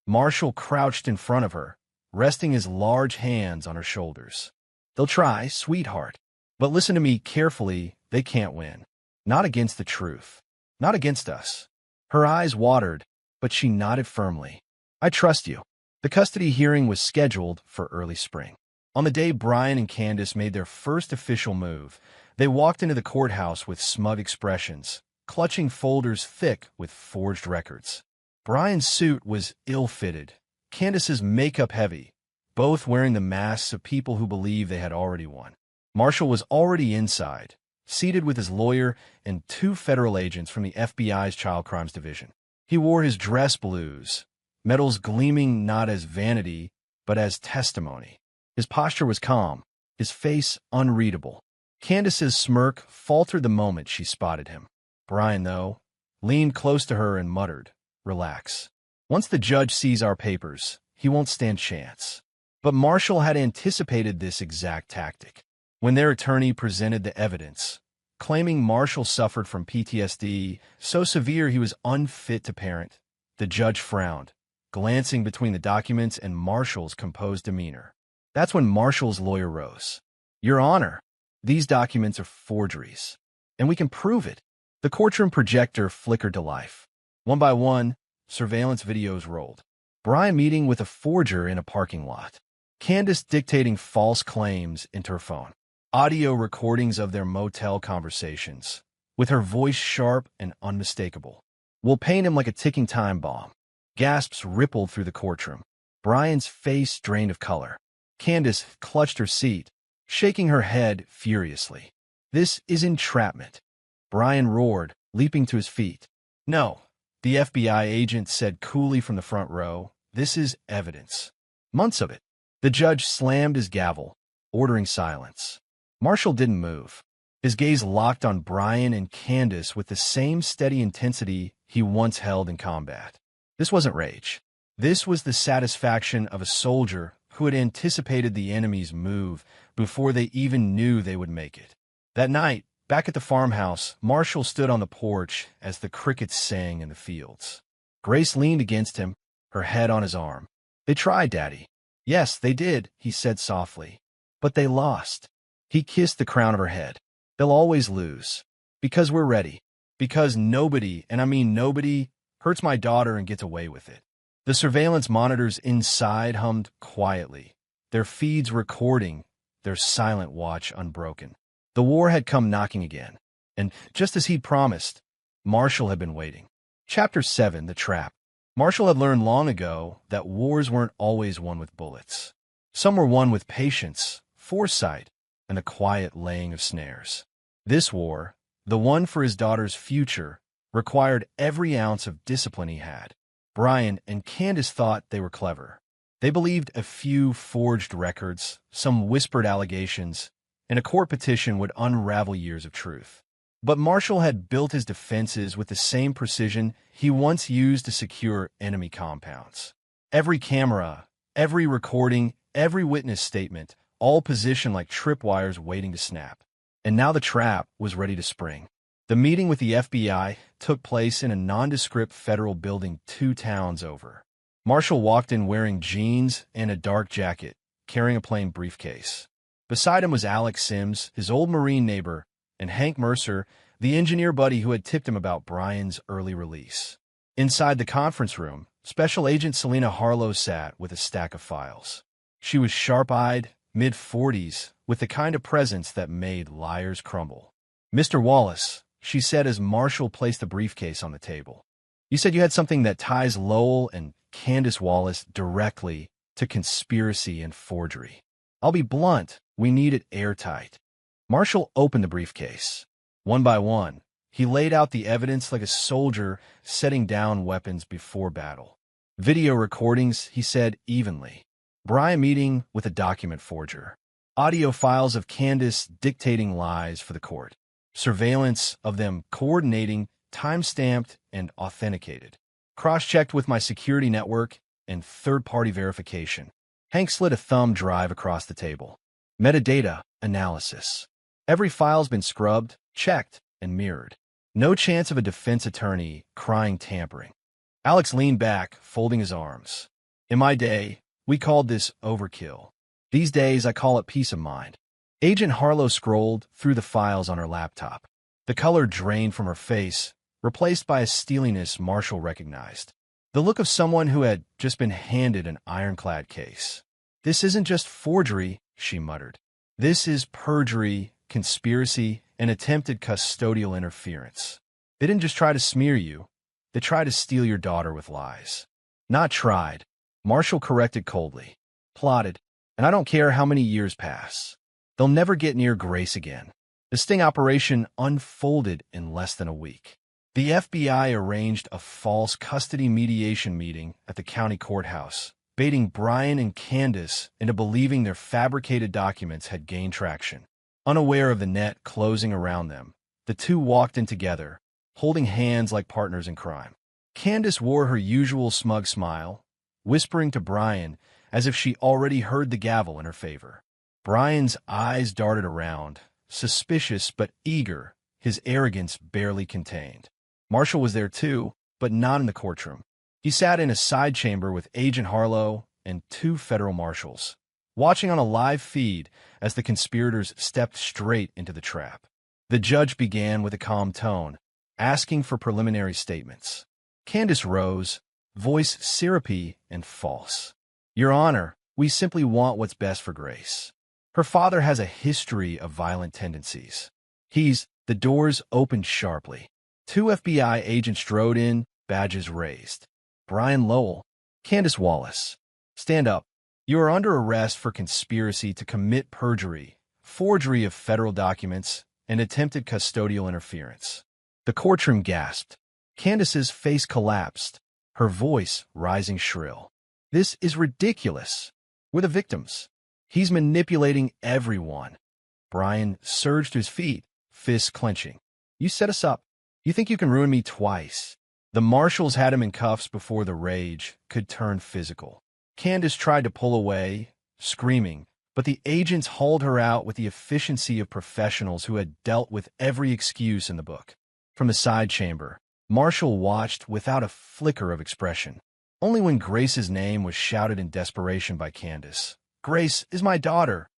Marshall crouched in front of her, resting his large hands on her shoulders. They'll try, sweetheart. But listen to me carefully, they can't win. Not against the truth. Not against us. Her eyes watered, but she nodded firmly. I trust you. The custody hearing was scheduled for early spring. On the day Brian and Candace made their first official move, they walked into the courthouse with smug expressions, clutching folders thick with forged records. Brian's suit was ill-fitted, Candace's makeup heavy, both wearing the masks of people who believed they had already won. Marshall was already inside, seated with his lawyer and 2 federal agents from the FBI's Child Crimes Division. He wore his dress blues, medals gleaming not as vanity, but as testimony. His posture was calm, his face unreadable. Candace's smirk faltered the moment she spotted him. Brian, though, leaned close to her and muttered, Relax. Once the judge sees our papers, he won't stand chance. But Marshall had anticipated this exact tactic. When their attorney presented the evidence, claiming Marshall suffered from PTSD so severe he was unfit to parent, the judge frowned, glancing between the documents and Marshall's composed demeanor. That's when Marshall's lawyer rose. Your Honor, these documents are forgeries, and we can prove it. The courtroom projector flickered to life. One by one, surveillance videos rolled. Brian meeting with a forger in a parking lot. Candace dictating false claims into her phone. Audio recordings of their motel conversations, with her voice sharp and unmistakable. We'll paint him like a ticking time bomb. Gasps rippled through the courtroom. Brian's face drained of color. Candace clutched her seat, shaking her head furiously. This is entrapment. Brian roared, leaping to his feet. No, the FBI agent said coolly from the front row. This is evidence. Months of it. The judge slammed his gavel, ordering silence. Marshall didn't move. His gaze locked on Brian and Candace with the same steady intensity he once held in combat. This wasn't rage. This was the satisfaction of a soldier who had anticipated the enemy's move before they even knew they would make it. That night, back at the farmhouse, Marshall stood on the porch as the crickets sang in the fields. Grace leaned against him, her head on his arm. They tried, Daddy. Yes, they did, he said softly. But they lost. He kissed the crown of her head. They'll always lose. Because we're ready. Because nobody, and I mean nobody, hurts my daughter and gets away with it. The surveillance monitors inside hummed quietly, their feeds recording, their silent watch unbroken. The war had come knocking again. And just as he'd promised, Marshall had been waiting. Chapter 7, The Trap. Marshall had learned long ago that wars weren't always won with bullets. Some were won with patience, foresight, and the quiet laying of snares. This war, the one for his daughter's future, required every ounce of discipline he had. Brian and Candace thought they were clever. They believed a few forged records, some whispered allegations, and a court petition would unravel years of truth. But Marshall had built his defenses with the same precision he once used to secure enemy compounds. Every camera, every recording, every witness statement, all positioned like tripwires waiting to snap. And now the trap was ready to spring. The meeting with the FBI took place in a nondescript federal building 2 towns over. Marshall walked in wearing jeans and a dark jacket, carrying a plain briefcase. Beside him was Alex Sims, his old Marine neighbor, and Hank Mercer, the engineer buddy who had tipped him about Brian's early release. Inside the conference room, Special Agent Selena Harlow sat with a stack of files. She was sharp-eyed, mid-40s, with the kind of presence that made liars crumble. "Mr. Wallace," she said as Marshall placed the briefcase on the table. "You said you had something that ties Lowell and Candace Wallace directly to conspiracy and forgery. I'll be blunt, we need it airtight." Marshall opened the briefcase. One by one, he laid out the evidence like a soldier setting down weapons before battle. Video recordings, he said evenly. Brian meeting with a document forger. Audio files of Candace dictating lies for the court. Surveillance of them coordinating, time-stamped, and authenticated. Cross-checked with my security network and third-party verification. Hank slid a thumb drive across the table. Metadata analysis. Every file's been scrubbed, checked, and mirrored. No chance of a defense attorney crying tampering. Alex leaned back, folding his arms. "In my day, we called this overkill. These days, I call it peace of mind." Agent Harlow scrolled through the files on her laptop. The color drained from her face, replaced by a steeliness Marshall recognized. The look of someone who had just been handed an ironclad case. "This isn't just forgery," she muttered. "This is perjury, conspiracy, and attempted custodial interference. They didn't just try to smear you. They tried to steal your daughter with lies." "Not tried," Marshall corrected coldly. "Plotted, and I don't care how many years pass. They'll never get near Grace again." The sting operation unfolded in less than a week. The FBI arranged a false custody mediation meeting at the county courthouse, baiting Brian and Candace into believing their fabricated documents had gained traction. Unaware of the net closing around them, the two walked in together, holding hands like partners in crime. Candace wore her usual smug smile, whispering to Brian as if she already heard the gavel in her favor. Brian's eyes darted around, suspicious but eager, his arrogance barely contained. Marshall was there too, but not in the courtroom. He sat in a side chamber with Agent Harlow and 2 federal marshals, watching on a live feed as the conspirators stepped straight into the trap. The judge began with a calm tone, asking for preliminary statements. Candace rose, voice syrupy and false. "Your Honor, we simply want what's best for Grace. Her father has a history of violent tendencies. The doors opened sharply. 2 FBI agents strode in, badges raised. "Brian Lowell, Candace Wallace, stand up. You are under arrest for conspiracy to commit perjury, forgery of federal documents, and attempted custodial interference." The courtroom gasped. Candace's face collapsed, her voice rising shrill. "This is ridiculous. We're the victims. He's manipulating everyone." Brian surged to his feet, fists clenching. "You set us up. You think you can ruin me twice." The marshals had him in cuffs before the rage could turn physical. Candace tried to pull away, screaming, but the agents hauled her out with the efficiency of professionals who had dealt with every excuse in the book. From the side chamber, Marshall watched without a flicker of expression. Only when Grace's name was shouted in desperation by Candace, "Grace is my daughter,"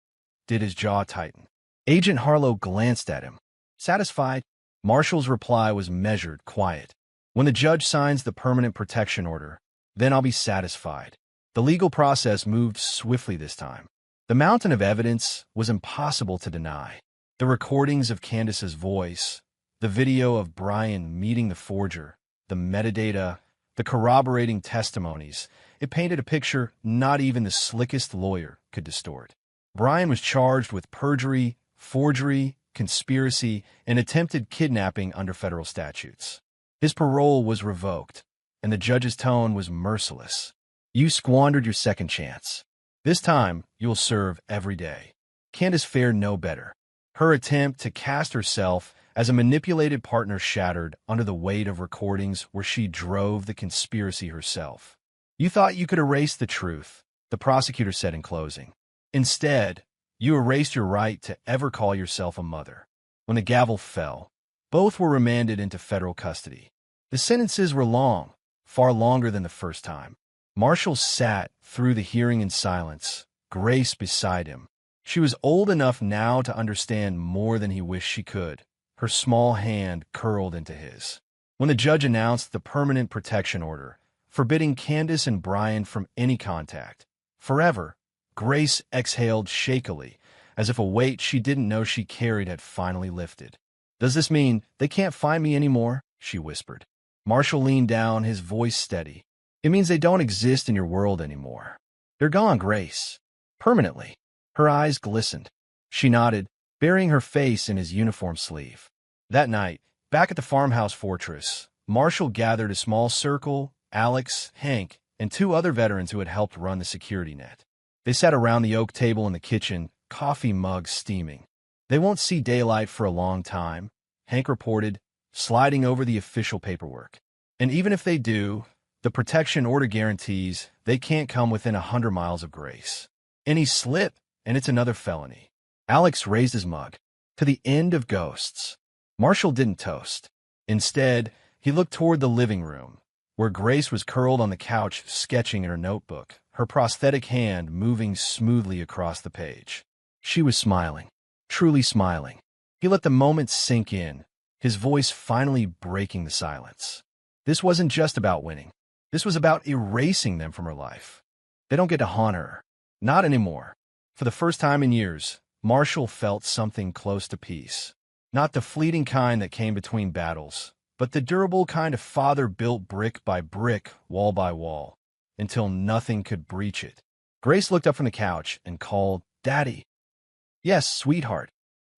did his jaw tighten. Agent Harlow glanced at him. Satisfied, Marshall's reply was measured, quiet. "When the judge signs the permanent protection order, then I'll be satisfied." The legal process moved swiftly this time. The mountain of evidence was impossible to deny. The recordings of Candace's voice, the video of Brian meeting the forger, the metadata, the corroborating testimonies. It painted a picture not even the slickest lawyer could distort. Brian was charged with perjury, forgery, conspiracy, and attempted kidnapping under federal statutes. His parole was revoked, and the judge's tone was merciless. You squandered your second chance. This time, you'll serve every day. Candace fared no better. Her attempt to cast herself as a manipulated partner shattered under the weight of recordings where she drove the conspiracy herself. You thought you could erase the truth, the prosecutor said in closing. Instead, you erased your right to ever call yourself a mother. When the gavel fell, both were remanded into federal custody. The sentences were long, far longer than the first time. Marshall sat through the hearing in silence, Grace beside him. She was old enough now to understand more than he wished she could. Her small hand curled into his. When the judge announced the permanent protection order, forbidding Candace and Brian from any contact, forever, Grace exhaled shakily, as if a weight she didn't know she carried had finally lifted. Does this mean they can't find me anymore? She whispered. Marshall leaned down, his voice steady. It means they don't exist in your world anymore. They're gone, Grace. Permanently. Her eyes glistened. She nodded, burying her face in his uniform sleeve. That night, back at the farmhouse fortress, Marshall gathered a small circle, Alex, Hank, and 2 other veterans who had helped run the security net. They sat around the oak table in the kitchen, coffee mugs steaming. They won't see daylight for a long time, Hank reported, sliding over the official paperwork. And even if they do, the protection order guarantees they can't come within 100 miles of Grace. Any slip, and it's another felony. Alex raised his mug. To the end of ghosts. Marshall didn't toast. Instead, he looked toward the living room, where Grace was curled on the couch sketching in her notebook, her prosthetic hand moving smoothly across the page. She was smiling, truly smiling. He let the moment sink in, his voice finally breaking the silence. This wasn't just about winning. This was about erasing them from her life. They don't get to haunt her. Not anymore. For the first time in years, Marshall felt something close to peace. Not the fleeting kind that came between battles, but the durable kind of father built brick by brick, wall by wall, until nothing could breach it. Grace looked up from the couch and called, Daddy. Yes, sweetheart.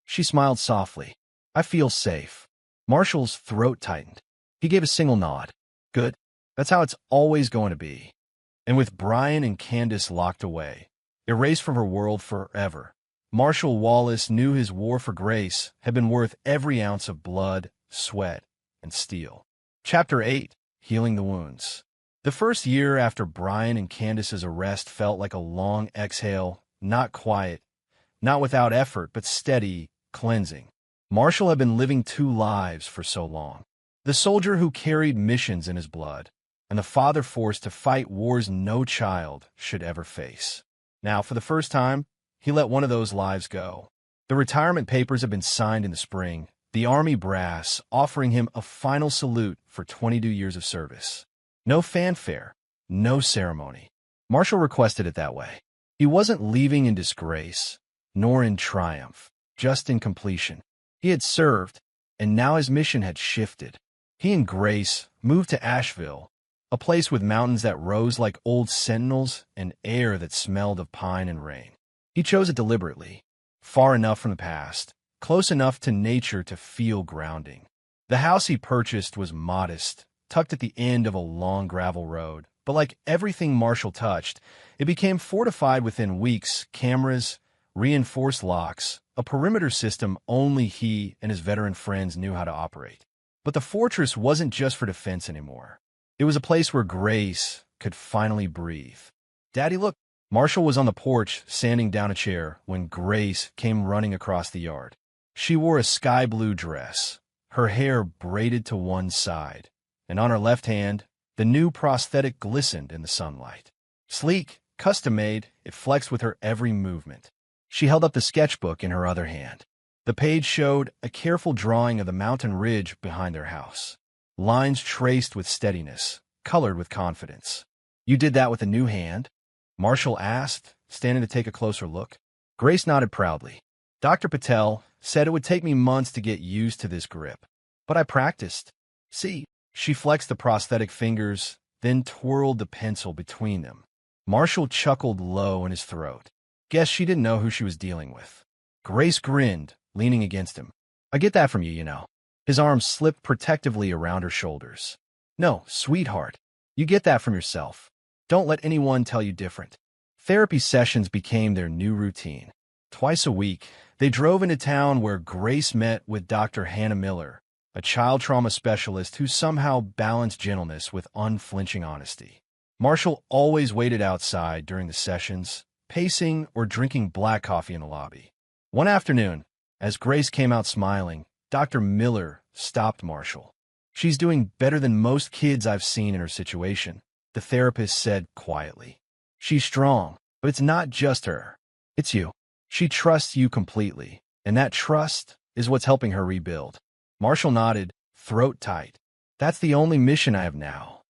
She smiled softly. I feel safe. Marshall's throat tightened. He gave a single nod. Good. That's how it's always going to be. And with Brian and Candace locked away, erased from her world forever, Marshall Wallace knew his war for Grace had been worth every ounce of blood, sweat, and steel. Chapter 8. Healing the Wounds. The first year after Brian and Candace's arrest felt like a long exhale, not quiet, not without effort, but steady, cleansing. Marshall had been living 2 lives for so long. The soldier who carried missions in his blood, and the father forced to fight wars no child should ever face. Now, for the first time, he let one of those lives go. The retirement papers had been signed in the spring, the Army brass offering him a final salute for 22 years of service. No fanfare, no ceremony. Marshall requested it that way. He wasn't leaving in disgrace, nor in triumph, just in completion. He had served, and now his mission had shifted. He and Grace moved to Asheville, a place with mountains that rose like old sentinels and air that smelled of pine and rain. He chose it deliberately, far enough from the past, close enough to nature to feel grounding. The house he purchased was modest, tucked at the end of a long gravel road, but like everything Marshall touched, it became fortified within weeks: cameras, reinforced locks, a perimeter system only he and his veteran friends knew how to operate. But the fortress wasn't just for defense anymore. It was a place where Grace could finally breathe. Daddy, look. Marshall was on the porch, sanding down a chair, when Grace came running across the yard. She wore a sky blue dress, her hair braided to one side, and on her left hand, the new prosthetic glistened in the sunlight. Sleek, custom-made, it flexed with her every movement. She held up the sketchbook in her other hand. The page showed a careful drawing of the mountain ridge behind their house. Lines traced with steadiness, colored with confidence. You did that with a new hand? Marshall asked, standing to take a closer look. Grace nodded proudly. Dr. Patel said it would take me months to get used to this grip. But I practiced. See, she flexed the prosthetic fingers, then twirled the pencil between them. Marshall chuckled low in his throat. Guess she didn't know who she was dealing with. Grace grinned, leaning against him. I get that from you, you know. His arms slipped protectively around her shoulders. No, sweetheart. You get that from yourself. Don't let anyone tell you different. Therapy sessions became their new routine. Twice a week, they drove into town where Grace met with Dr. Hannah Miller, a child trauma specialist who somehow balanced gentleness with unflinching honesty. Marshall always waited outside during the sessions, pacing or drinking black coffee in the lobby. One afternoon, as Grace came out smiling, Dr. Miller stopped Marshall. She's doing better than most kids I've seen in her situation, the therapist said quietly. She's strong, but it's not just her. It's you. She trusts you completely, and that trust is what's helping her rebuild. Marshall nodded, throat tight. That's the only mission I have now.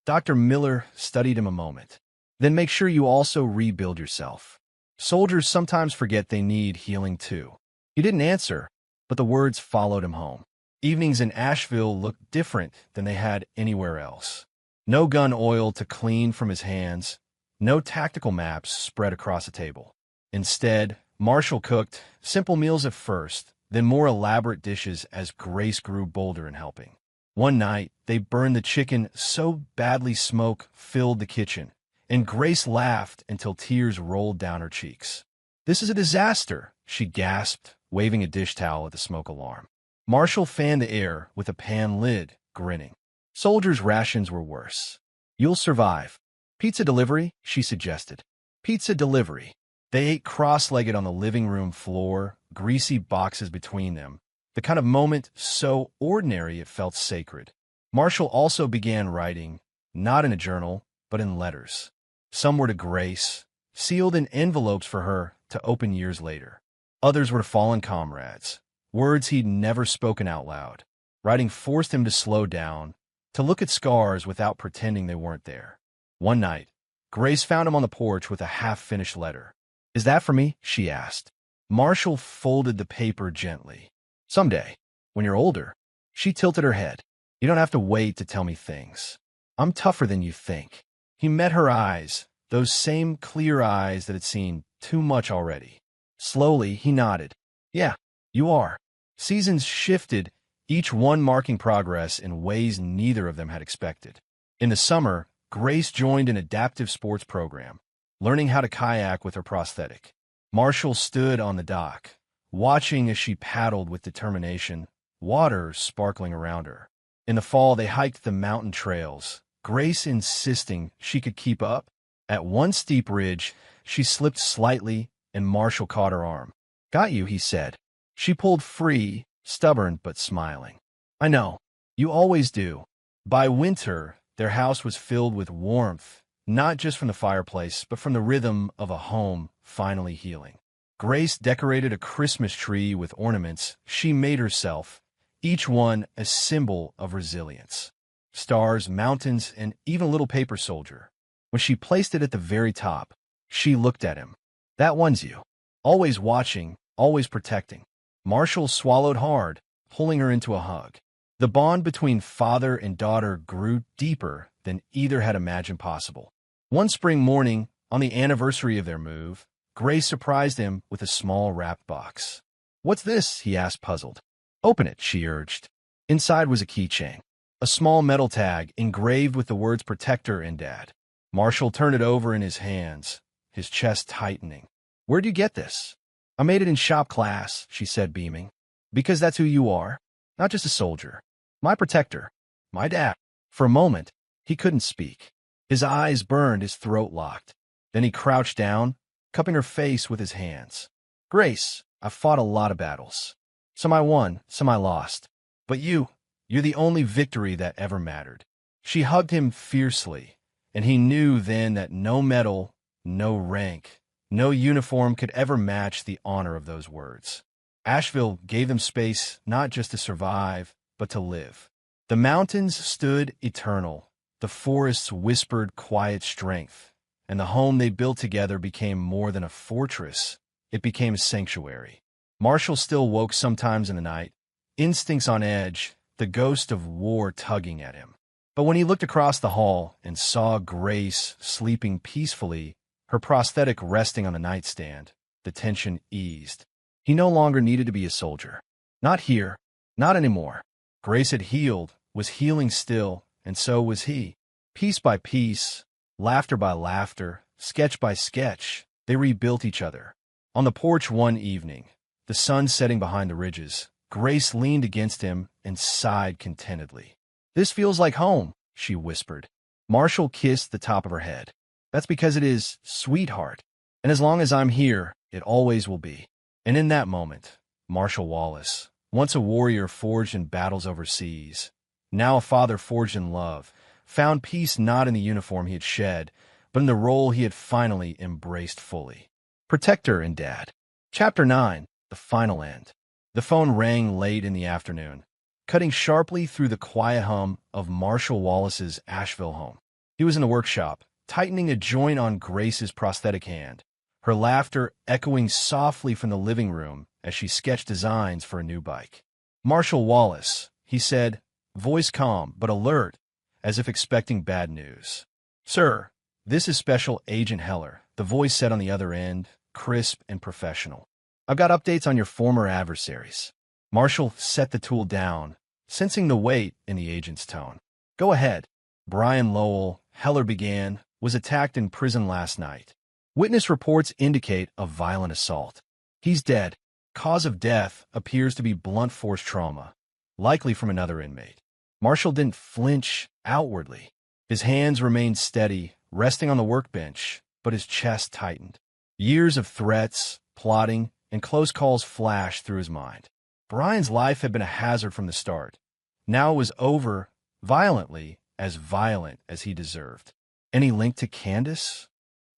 Dr. Miller studied him a moment. Then make sure you also rebuild yourself. Soldiers sometimes forget they need healing too. He didn't answer, but the words followed him home. Evenings in Asheville looked different than they had anywhere else. No gun oil to clean from his hands, no tactical maps spread across a table. Instead, Marshall cooked simple meals at first, then more elaborate dishes as Grace grew bolder in helping. One night, they burned the chicken so badly smoke filled the kitchen, and Grace laughed until tears rolled down her cheeks. This is a disaster, she gasped, waving a dish towel at the smoke alarm. Marshall fanned the air with a pan lid, grinning. Soldiers' rations were worse. You'll survive. Pizza delivery, she suggested. Pizza delivery. They ate cross-legged on the living room floor, greasy boxes between them, the kind of moment so ordinary it felt sacred. Marshall also began writing, not in a journal, but in letters. Some were to Grace, sealed in envelopes for her to open years later. Others were to fallen comrades, words he'd never spoken out loud. Writing forced him to slow down, to look at scars without pretending they weren't there. One night, Grace found him on the porch with a half-finished letter. Is that for me? She asked. Marshall folded the paper gently. Someday, when you're older. She tilted her head. You don't have to wait to tell me things. I'm tougher than you think. He met her eyes, those same clear eyes that had seen too much already. Slowly, he nodded. Yeah, you are. Seasons shifted, each one marking progress in ways neither of them had expected. In the summer, Grace joined an adaptive sports program, learning how to kayak with her prosthetic. Marshall stood on the dock, watching as she paddled with determination, water sparkling around her. In the fall, they hiked the mountain trails, Grace insisting she could keep up. At one steep ridge, she slipped slightly, and Marshall caught her arm. Got you, he said. She pulled free, stubborn but smiling. I know. You always do. By winter, their house was filled with warmth, not just from the fireplace, but from the rhythm of a home finally healing. Grace decorated a Christmas tree with ornaments she made herself, each one a symbol of resilience. Stars, mountains, and even a little paper soldier. When she placed it at the very top, she looked at him. That one's you. Always watching, always protecting. Marshall swallowed hard, pulling her into a hug. The bond between father and daughter grew deeper than either had imagined possible. One spring morning, on the anniversary of their move, Grace surprised him with a small wrapped box. What's this? He asked, puzzled. Open it, she urged. Inside was a keychain, a small metal tag engraved with the words Protector and Dad. Marshall turned it over in his hands, his chest tightening. Where'd you get this? I made it in shop class, she said, beaming. Because that's who you are, not just a soldier. My protector, my dad. For a moment, he couldn't speak. His eyes burned, his throat locked. Then he crouched down, cupping her face with his hands. Grace, I've fought a lot of battles. Some I won, some I lost. But you're the only victory that ever mattered. She hugged him fiercely, and he knew then that no medal, no rank, no uniform could ever match the honor of those words. Asheville gave them space not just to survive, but to live. The mountains stood eternal. The forests whispered quiet strength, and the home they built together became more than a fortress. It became a sanctuary. Marshall still woke sometimes in the night, instincts on edge, the ghost of war tugging at him. But when he looked across the hall and saw Grace sleeping peacefully, her prosthetic resting on the nightstand, the tension eased. He no longer needed to be a soldier. Not here. Not anymore. Grace had healed, was healing still, and so was he. Piece by piece, laughter by laughter, sketch by sketch, they rebuilt each other. On the porch one evening, the sun setting behind the ridges, Grace leaned against him and sighed contentedly. "This feels like home," she whispered. Marshall kissed the top of her head. "That's because it is, sweetheart. And as long as I'm here, it always will be." And in that moment, Marshall Wallace, once a warrior forged in battles overseas, now a father forged in love, found peace not in the uniform he had shed, but in the role he had finally embraced fully. Protector and dad. Chapter 9. The Final End. The phone rang late in the afternoon, cutting sharply through the quiet hum of Marshall Wallace's Asheville home. He was in the workshop, tightening a joint on Grace's prosthetic hand, her laughter echoing softly from the living room as she sketched designs for a new bike. "Marshall Wallace," he said, voice calm but alert, as if expecting bad news. "Sir, this is Special Agent Heller," the voice said on the other end, crisp and professional. "I've got updates on your former adversaries." Marshall set the tool down, sensing the weight in the agent's tone. "Go ahead." Brian Lowell, Heller began, was attacked in prison last night. Witness reports indicate a violent assault. He's dead. Cause of death appears to be blunt force trauma, likely from another inmate. Marshall didn't flinch outwardly. His hands remained steady, resting on the workbench, but his chest tightened. Years of threats, plotting, and close calls flashed through his mind. Brian's life had been a hazard from the start. Now it was over, violently, as violent as he deserved. "Any link to Candace?"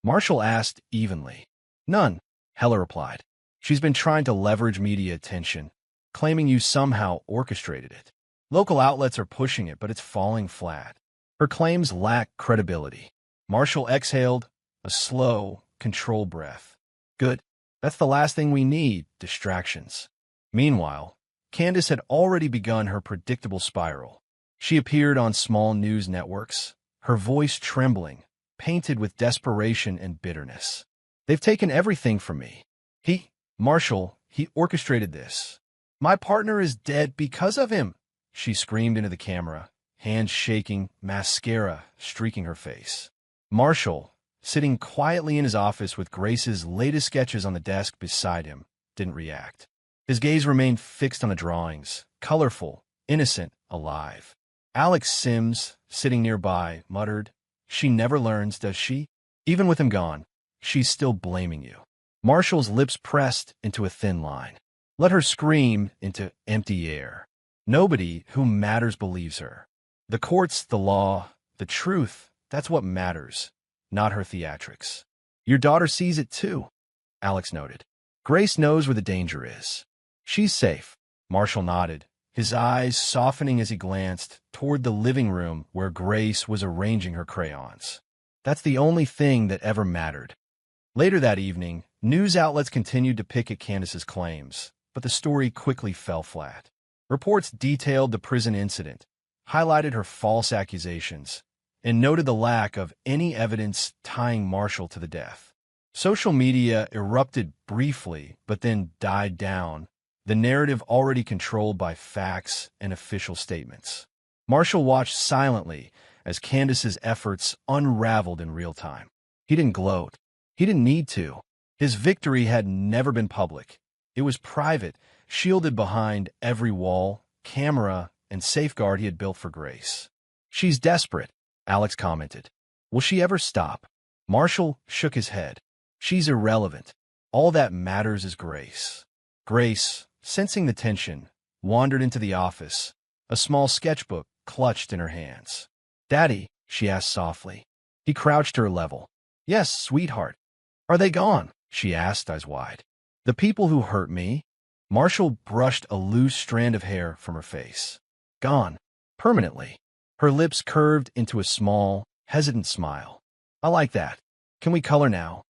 Marshall asked evenly. "None," Heller replied. "She's been trying to leverage media attention, claiming you somehow orchestrated it. Local outlets are pushing it, but it's falling flat. Her claims lack credibility." Marshall exhaled, a slow, controlled breath. "Good. That's the last thing we need, distractions." Meanwhile, Candace had already begun her predictable spiral. She appeared on small news networks, her voice trembling, painted with desperation and bitterness. "They've taken everything from me. Marshall, he orchestrated this. My partner is dead because of him," she screamed into the camera, hands shaking, mascara streaking her face. Marshall, sitting quietly in his office with Grace's latest sketches on the desk beside him, didn't react. His gaze remained fixed on the drawings, colorful, innocent, alive. Alex Sims, sitting nearby, muttered, "She never learns, does she? Even with him gone, she's still blaming you." Marshall's lips pressed into a thin line. Let her scream into empty air. Nobody who matters believes her. The courts, the law, the truth, that's what matters, not her theatrics. "Your daughter sees it too," Alex noted. "Grace knows where the danger is. She's safe." Marshall nodded, his eyes softening as he glanced toward the living room where Grace was arranging her crayons. That's the only thing that ever mattered. Later that evening, news outlets continued to pick at Candace's claims, but the story quickly fell flat. Reports detailed the prison incident, highlighted her false accusations, and noted the lack of any evidence tying Marshall to the death. Social media erupted briefly, but then died down, the narrative already controlled by facts and official statements. Marshall watched silently as Candace's efforts unraveled in real time. He didn't gloat. He didn't need to. His victory had never been public. It was private, shielded behind every wall, camera, and safeguard he had built for Grace. "She's desperate," Alex commented. "Will she ever stop?" Marshall shook his head. "She's irrelevant. All that matters is Grace." Grace, sensing the tension, wandered into the office, a small sketchbook clutched in her hands. "Daddy," she asked softly. He crouched to her level. "Yes, sweetheart." "Are they gone?" she asked, eyes wide. "The people who hurt me?" Marshall brushed a loose strand of hair from her face. "Gone. Permanently." Her lips curved into a small, hesitant smile. "I like that. Can we color now?"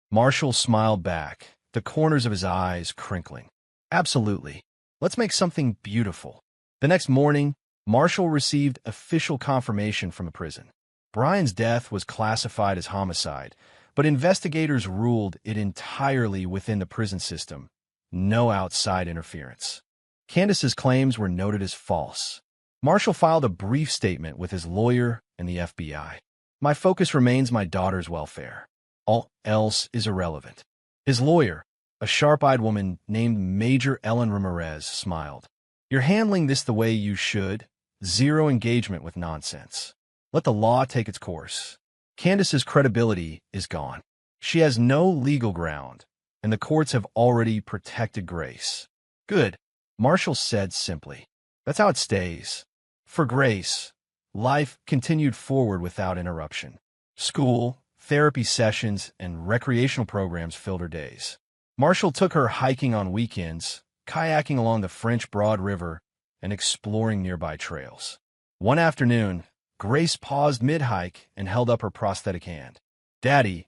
Marshall smiled back, the corners of his eyes crinkling. "Absolutely. Let's make something beautiful." The next morning, Marshall received official confirmation from the prison. Brian's death was classified as homicide, but investigators ruled it entirely within the prison system. No outside interference. Candace's claims were noted as false. Marshall filed a brief statement with his lawyer and the FBI. My focus remains my daughter's welfare. All else is irrelevant. His lawyer, a sharp-eyed woman named Major Ellen Ramirez, smiled. You're handling this the way you should. Zero engagement with nonsense. Let the law take its course. Candace's credibility is gone. She has no legal ground, and the courts have already protected Grace. Good, Marshall said simply. That's how it stays. For Grace, life continued forward without interruption. School, therapy sessions, and recreational programs filled her days. Marshall took her hiking on weekends, kayaking along the French Broad River, and exploring nearby trails. One afternoon, Grace paused mid-hike and held up her prosthetic hand. Daddy,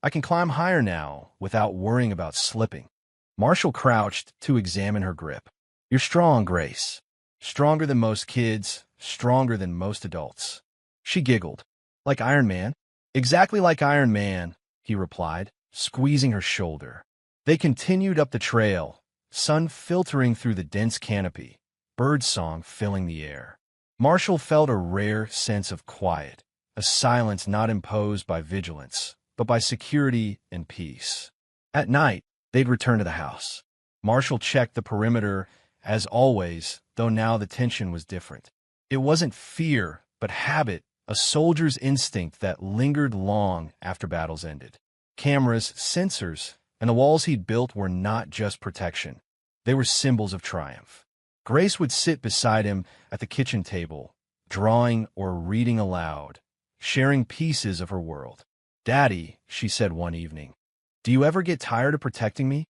I can climb higher now without worrying about slipping. Marshall crouched to examine her grip. You're strong, Grace. Stronger than most kids, stronger than most adults. She giggled. Like Iron Man? Exactly like Iron Man, he replied, squeezing her shoulder. They continued up the trail, sun filtering through the dense canopy, birdsong filling the air. Marshall felt a rare sense of quiet, a silence not imposed by vigilance, but by security and peace. At night, they'd return to the house. Marshall checked the perimeter, as always, though now the tension was different. It wasn't fear, but habit, a soldier's instinct that lingered long after battles ended. Cameras, sensors, and the walls he'd built were not just protection. They were symbols of triumph. Grace would sit beside him at the kitchen table, drawing or reading aloud, sharing pieces of her world. Daddy, she said one evening, do you ever get tired of protecting me?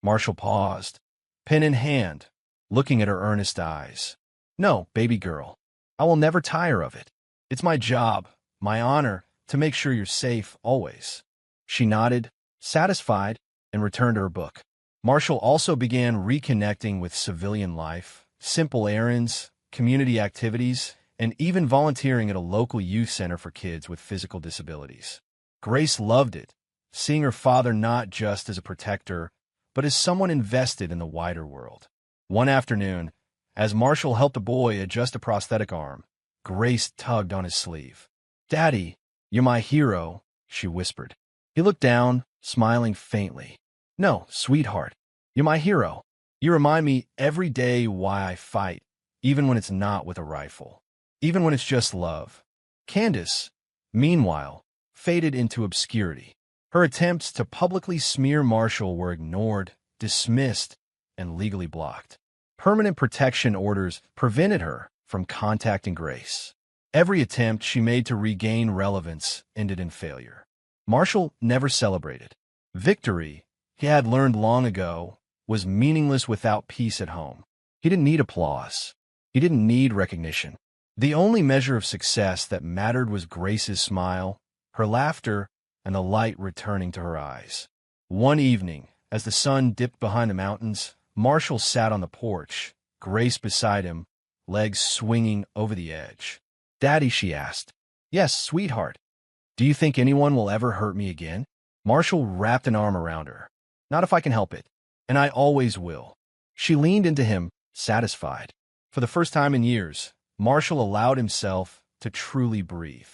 Marshall paused, pen in hand, looking at her earnest eyes. No, baby girl, I will never tire of it. It's my job, my honor, to make sure you're safe always. She nodded, satisfied, and returned to her book. Marshall also began reconnecting with civilian life, simple errands, community activities, and even volunteering at a local youth center for kids with physical disabilities. Grace loved it, seeing her father not just as a protector, but as someone invested in the wider world. One afternoon, as Marshall helped a boy adjust a prosthetic arm, Grace tugged on his sleeve. Daddy, you're my hero, she whispered. He looked down, smiling faintly. No, sweetheart, you're my hero. You remind me every day why I fight, even when it's not with a rifle, even when it's just love. Candace, meanwhile, faded into obscurity. Her attempts to publicly smear Marshall were ignored, dismissed, and legally blocked. Permanent protection orders prevented her from contacting Grace. Every attempt she made to regain relevance ended in failure. Marshall never celebrated. Victory, he had learned long ago, was meaningless without peace at home. He didn't need applause. He didn't need recognition. The only measure of success that mattered was Grace's smile, her laughter, and the light returning to her eyes. One evening, as the sun dipped behind the mountains, Marshall sat on the porch, Grace beside him, legs swinging over the edge. Daddy, she asked. Yes, sweetheart. Do you think anyone will ever hurt me again? Marshall wrapped an arm around her. Not if I can help it. And I always will. She leaned into him, satisfied. For the first time in years, Marshall allowed himself to truly breathe.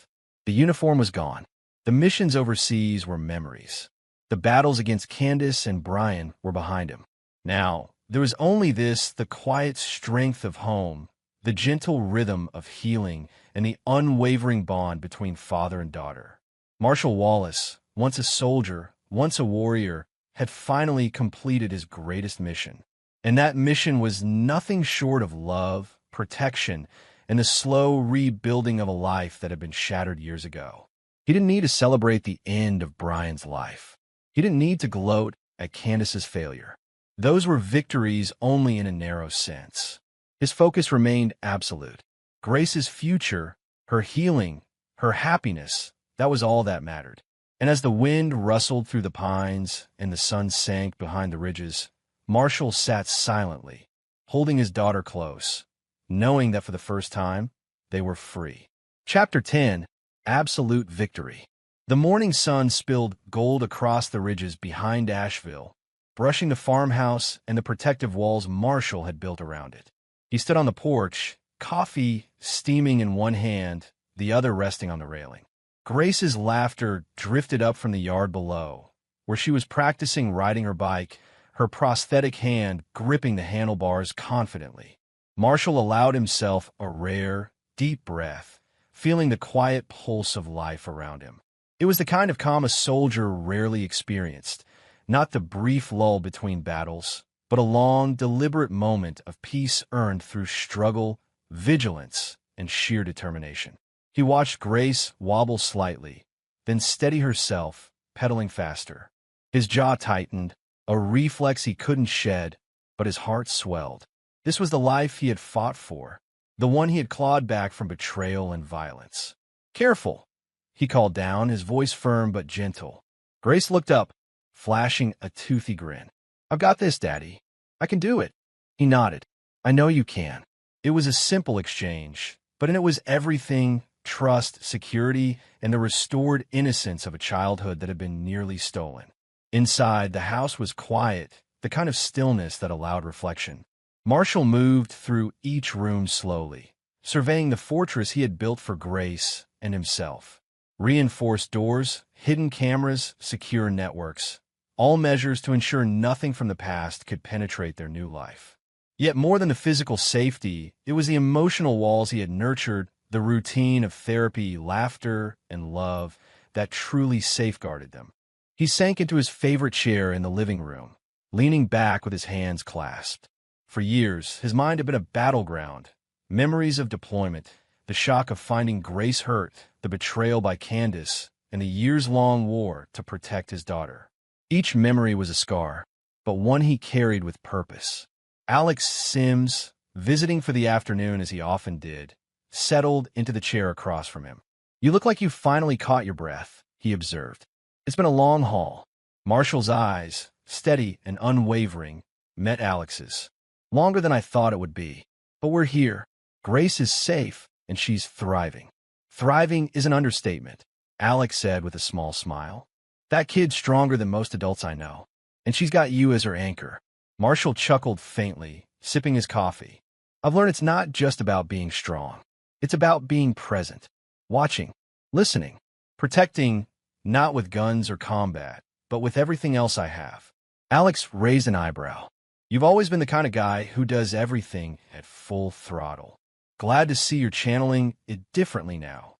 The uniform was gone. The missions overseas were memories. The battles against Candace and Brian were behind him. Now, there was only this, the quiet strength of home, the gentle rhythm of healing, and the unwavering bond between father and daughter. Marshall Wallace, once a soldier, once a warrior, had finally completed his greatest mission. And that mission was nothing short of love, protection, and the slow rebuilding of a life that had been shattered years ago. He didn't need to celebrate the end of Brian's life. He didn't need to gloat at Candace's failure. Those were victories only in a narrow sense. His focus remained absolute. Grace's future, her healing, her happiness, that was all that mattered. And as the wind rustled through the pines and the sun sank behind the ridges, Marshall sat silently, holding his daughter close, knowing that for the first time, they were free. Chapter 10. Absolute Victory. The morning sun spilled gold across the ridges behind Asheville, brushing the farmhouse and the protective walls Marshall had built around it. He stood on the porch, coffee steaming in one hand, the other resting on the railing. Grace's laughter drifted up from the yard below, where she was practicing riding her bike, her prosthetic hand gripping the handlebars confidently. Marshall allowed himself a rare, deep breath, feeling the quiet pulse of life around him. It was the kind of calm a soldier rarely experienced, not the brief lull between battles, but a long, deliberate moment of peace earned through struggle, vigilance, and sheer determination. He watched Grace wobble slightly, then steady herself, pedaling faster. His jaw tightened, a reflex he couldn't shed, but his heart swelled. This was the life he had fought for, the one he had clawed back from betrayal and violence. "Careful," he called down, his voice firm but gentle. Grace looked up, flashing a toothy grin. "I've got this, Daddy. I can do it." He nodded. "I know you can." It was a simple exchange, but in it was everything: trust, security, and the restored innocence of a childhood that had been nearly stolen. Inside, the house was quiet, the kind of stillness that allowed reflection. Marshall moved through each room slowly, surveying the fortress he had built for Grace and himself. Reinforced doors, hidden cameras, secure networks, all measures to ensure nothing from the past could penetrate their new life. Yet more than the physical safety, it was the emotional walls he had nurtured, the routine of therapy, laughter, and love that truly safeguarded them. He sank into his favorite chair in the living room, leaning back with his hands clasped. For years, his mind had been a battleground. Memories of deployment, the shock of finding Grace hurt, the betrayal by Candace, and the years-long war to protect his daughter. Each memory was a scar, but one he carried with purpose. Alex Sims, visiting for the afternoon as he often did, settled into the chair across from him. "You look like you finally caught your breath," he observed. "It's been a long haul." Marshall's eyes, steady and unwavering, met Alex's. "Longer than I thought it would be. But we're here. Grace is safe, and she's thriving." "Thriving is an understatement," Alex said with a small smile. "That kid's stronger than most adults I know, and she's got you as her anchor." Marshall chuckled faintly, sipping his coffee. "I've learned it's not just about being strong. It's about being present, watching, listening, protecting, not with guns or combat, but with everything else I have." Alex raised an eyebrow. "You've always been the kind of guy who does everything at full throttle. Glad to see you're channeling it differently now."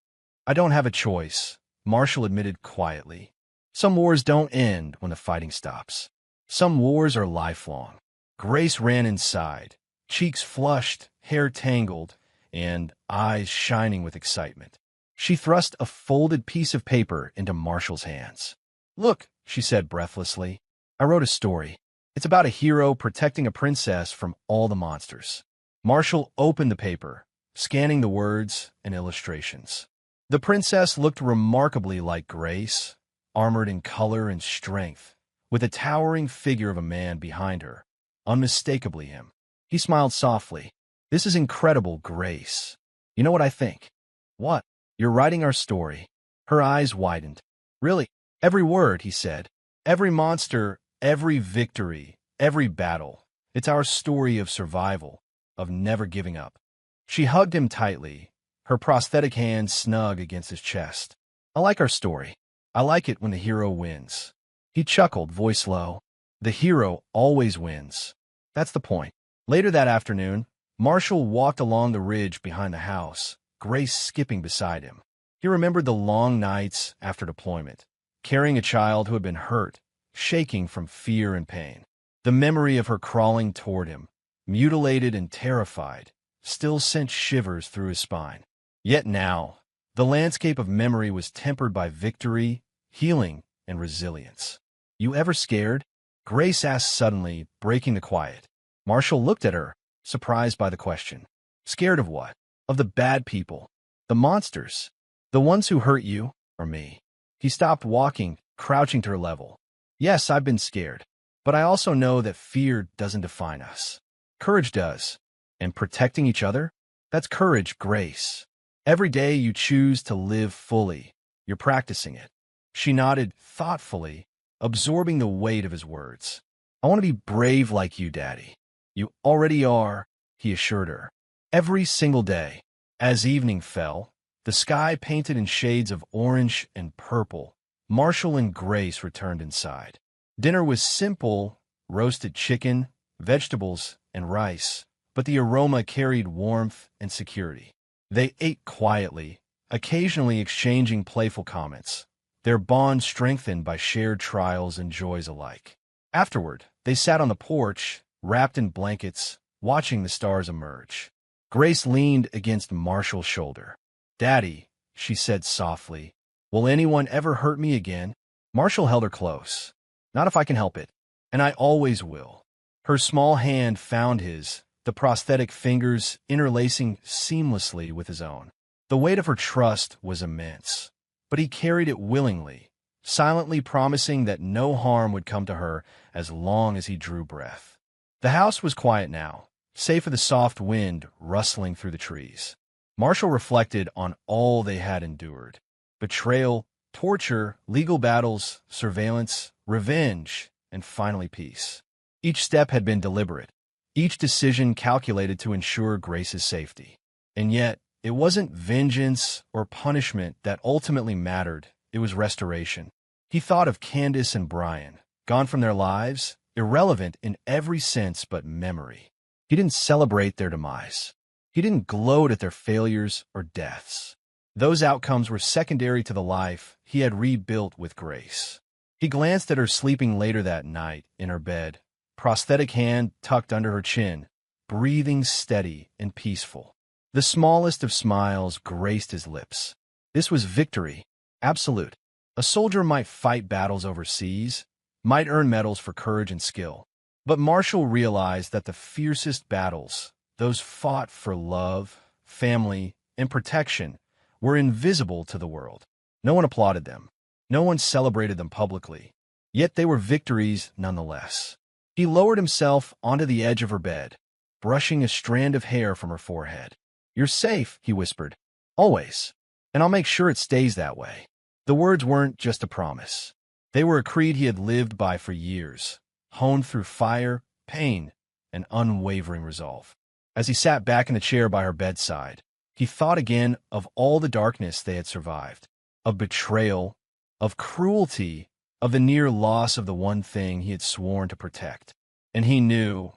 "I don't have a choice," Marshall admitted quietly. "Some wars don't end when the fighting stops. Some wars are lifelong." Grace ran inside, cheeks flushed, hair tangled, and eyes shining with excitement. She thrust a folded piece of paper into Marshall's hands. "Look," she said breathlessly, "I wrote a story. It's about a hero protecting a princess from all the monsters." Marshall opened the paper, scanning the words and illustrations. The princess looked remarkably like Grace, armored in color and strength, with a towering figure of a man behind her, unmistakably him. He smiled softly. "This is incredible, Grace. You know what I think?" "What?" "You're writing our story." Her eyes widened. "Really?" "Every word," he said. "Every monster, every victory, every battle. It's our story of survival, of never giving up." She hugged him tightly, her prosthetic hand snug against his chest. "I like our story. I like it when the hero wins." He chuckled, voice low. "The hero always wins. That's the point." Later that afternoon, Marshall walked along the ridge behind the house, Grace skipping beside him. He remembered the long nights after deployment, carrying a child who had been hurt, shaking from fear and pain. The memory of her crawling toward him, mutilated and terrified, still sent shivers through his spine. Yet now, the landscape of memory was tempered by victory, healing, and resilience. "You ever scared?" Grace asked suddenly, breaking the quiet. Marshall looked at her, surprised by the question. "Scared of what?" "Of the bad people. The monsters. The ones who hurt you, or me." He stopped walking, crouching to her level. "Yes, I've been scared. But I also know that fear doesn't define us. Courage does. And protecting each other, That's courage, Grace. Every day you choose to live fully. You're practicing it. She nodded thoughtfully, absorbing the weight of his words. I want to be brave like you, Daddy. You already are, he assured her. Every single day. As evening fell, the sky painted in shades of orange and purple, Marshall and Grace returned inside. Dinner was simple: roasted chicken, vegetables, and rice, but the aroma carried warmth and security. They ate quietly, occasionally exchanging playful comments, their bond strengthened by shared trials and joys alike. Afterward, they sat on the porch, wrapped in blankets, watching the stars emerge. Grace leaned against Marshall's shoulder. "Daddy," she said softly, "will anyone ever hurt me again?" Marshall held her close. "Not if I can help it, and I always will." Her small hand found his, the prosthetic fingers interlacing seamlessly with his own. The weight of her trust was immense, but he carried it willingly, silently promising that no harm would come to her as long as he drew breath. The house was quiet now, save for the soft wind rustling through the trees. Marshall reflected on all they had endured: betrayal, torture, legal battles, surveillance, revenge, and finally peace. Each step had been deliberate, each decision calculated to ensure Grace's safety. And yet, it wasn't vengeance or punishment that ultimately mattered, it was restoration. He thought of Candace and Brian, gone from their lives, irrelevant in every sense but memory. He didn't celebrate their demise. He didn't gloat at their failures or deaths. Those outcomes were secondary to the life he had rebuilt with Grace. He glanced at her sleeping later that night in her bed, prosthetic hand tucked under her chin, breathing steady and peaceful. The smallest of smiles graced his lips. This was victory, absolute. A soldier might fight battles overseas, might earn medals for courage and skill. But Marshall realized that the fiercest battles, those fought for love, family, and protection, were invisible to the world. No one applauded them. No one celebrated them publicly. Yet they were victories nonetheless. He lowered himself onto the edge of her bed, brushing a strand of hair from her forehead. "You're safe," he whispered. "Always. And I'll make sure it stays that way." The words weren't just a promise. They were a creed he had lived by for years, honed through fire, pain, and unwavering resolve. As he sat back in the chair by her bedside, he thought again of all the darkness they had survived, of betrayal, of cruelty, of the near loss of the one thing he had sworn to protect. And he knew,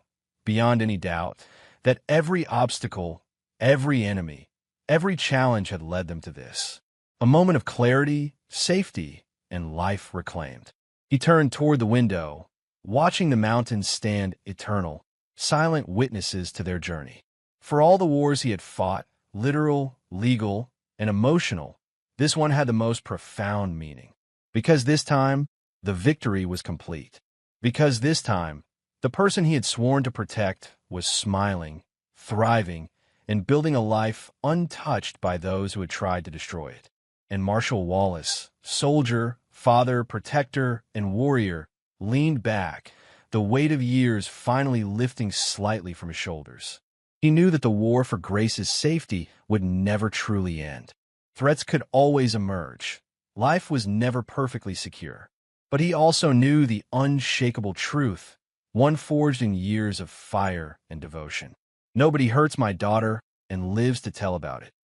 beyond any doubt, that every obstacle, every enemy, every challenge had led them to this. A moment of clarity, safety, and life reclaimed. He turned toward the window, watching the mountains stand eternal, silent witnesses to their journey. For all the wars he had fought, literal, legal, and emotional, this one had the most profound meaning. Because this time, the victory was complete. Because this time, the person he had sworn to protect was smiling, thriving, and building a life untouched by those who had tried to destroy it. And Marshall Wallace, soldier, father, protector, and warrior, leaned back, the weight of years finally lifting slightly from his shoulders. He knew that the war for Grace's safety would never truly end. Threats could always emerge. Life was never perfectly secure. But he also knew the unshakable truth, one forged in years of fire and devotion. Nobody hurts my daughter and lives to tell about it.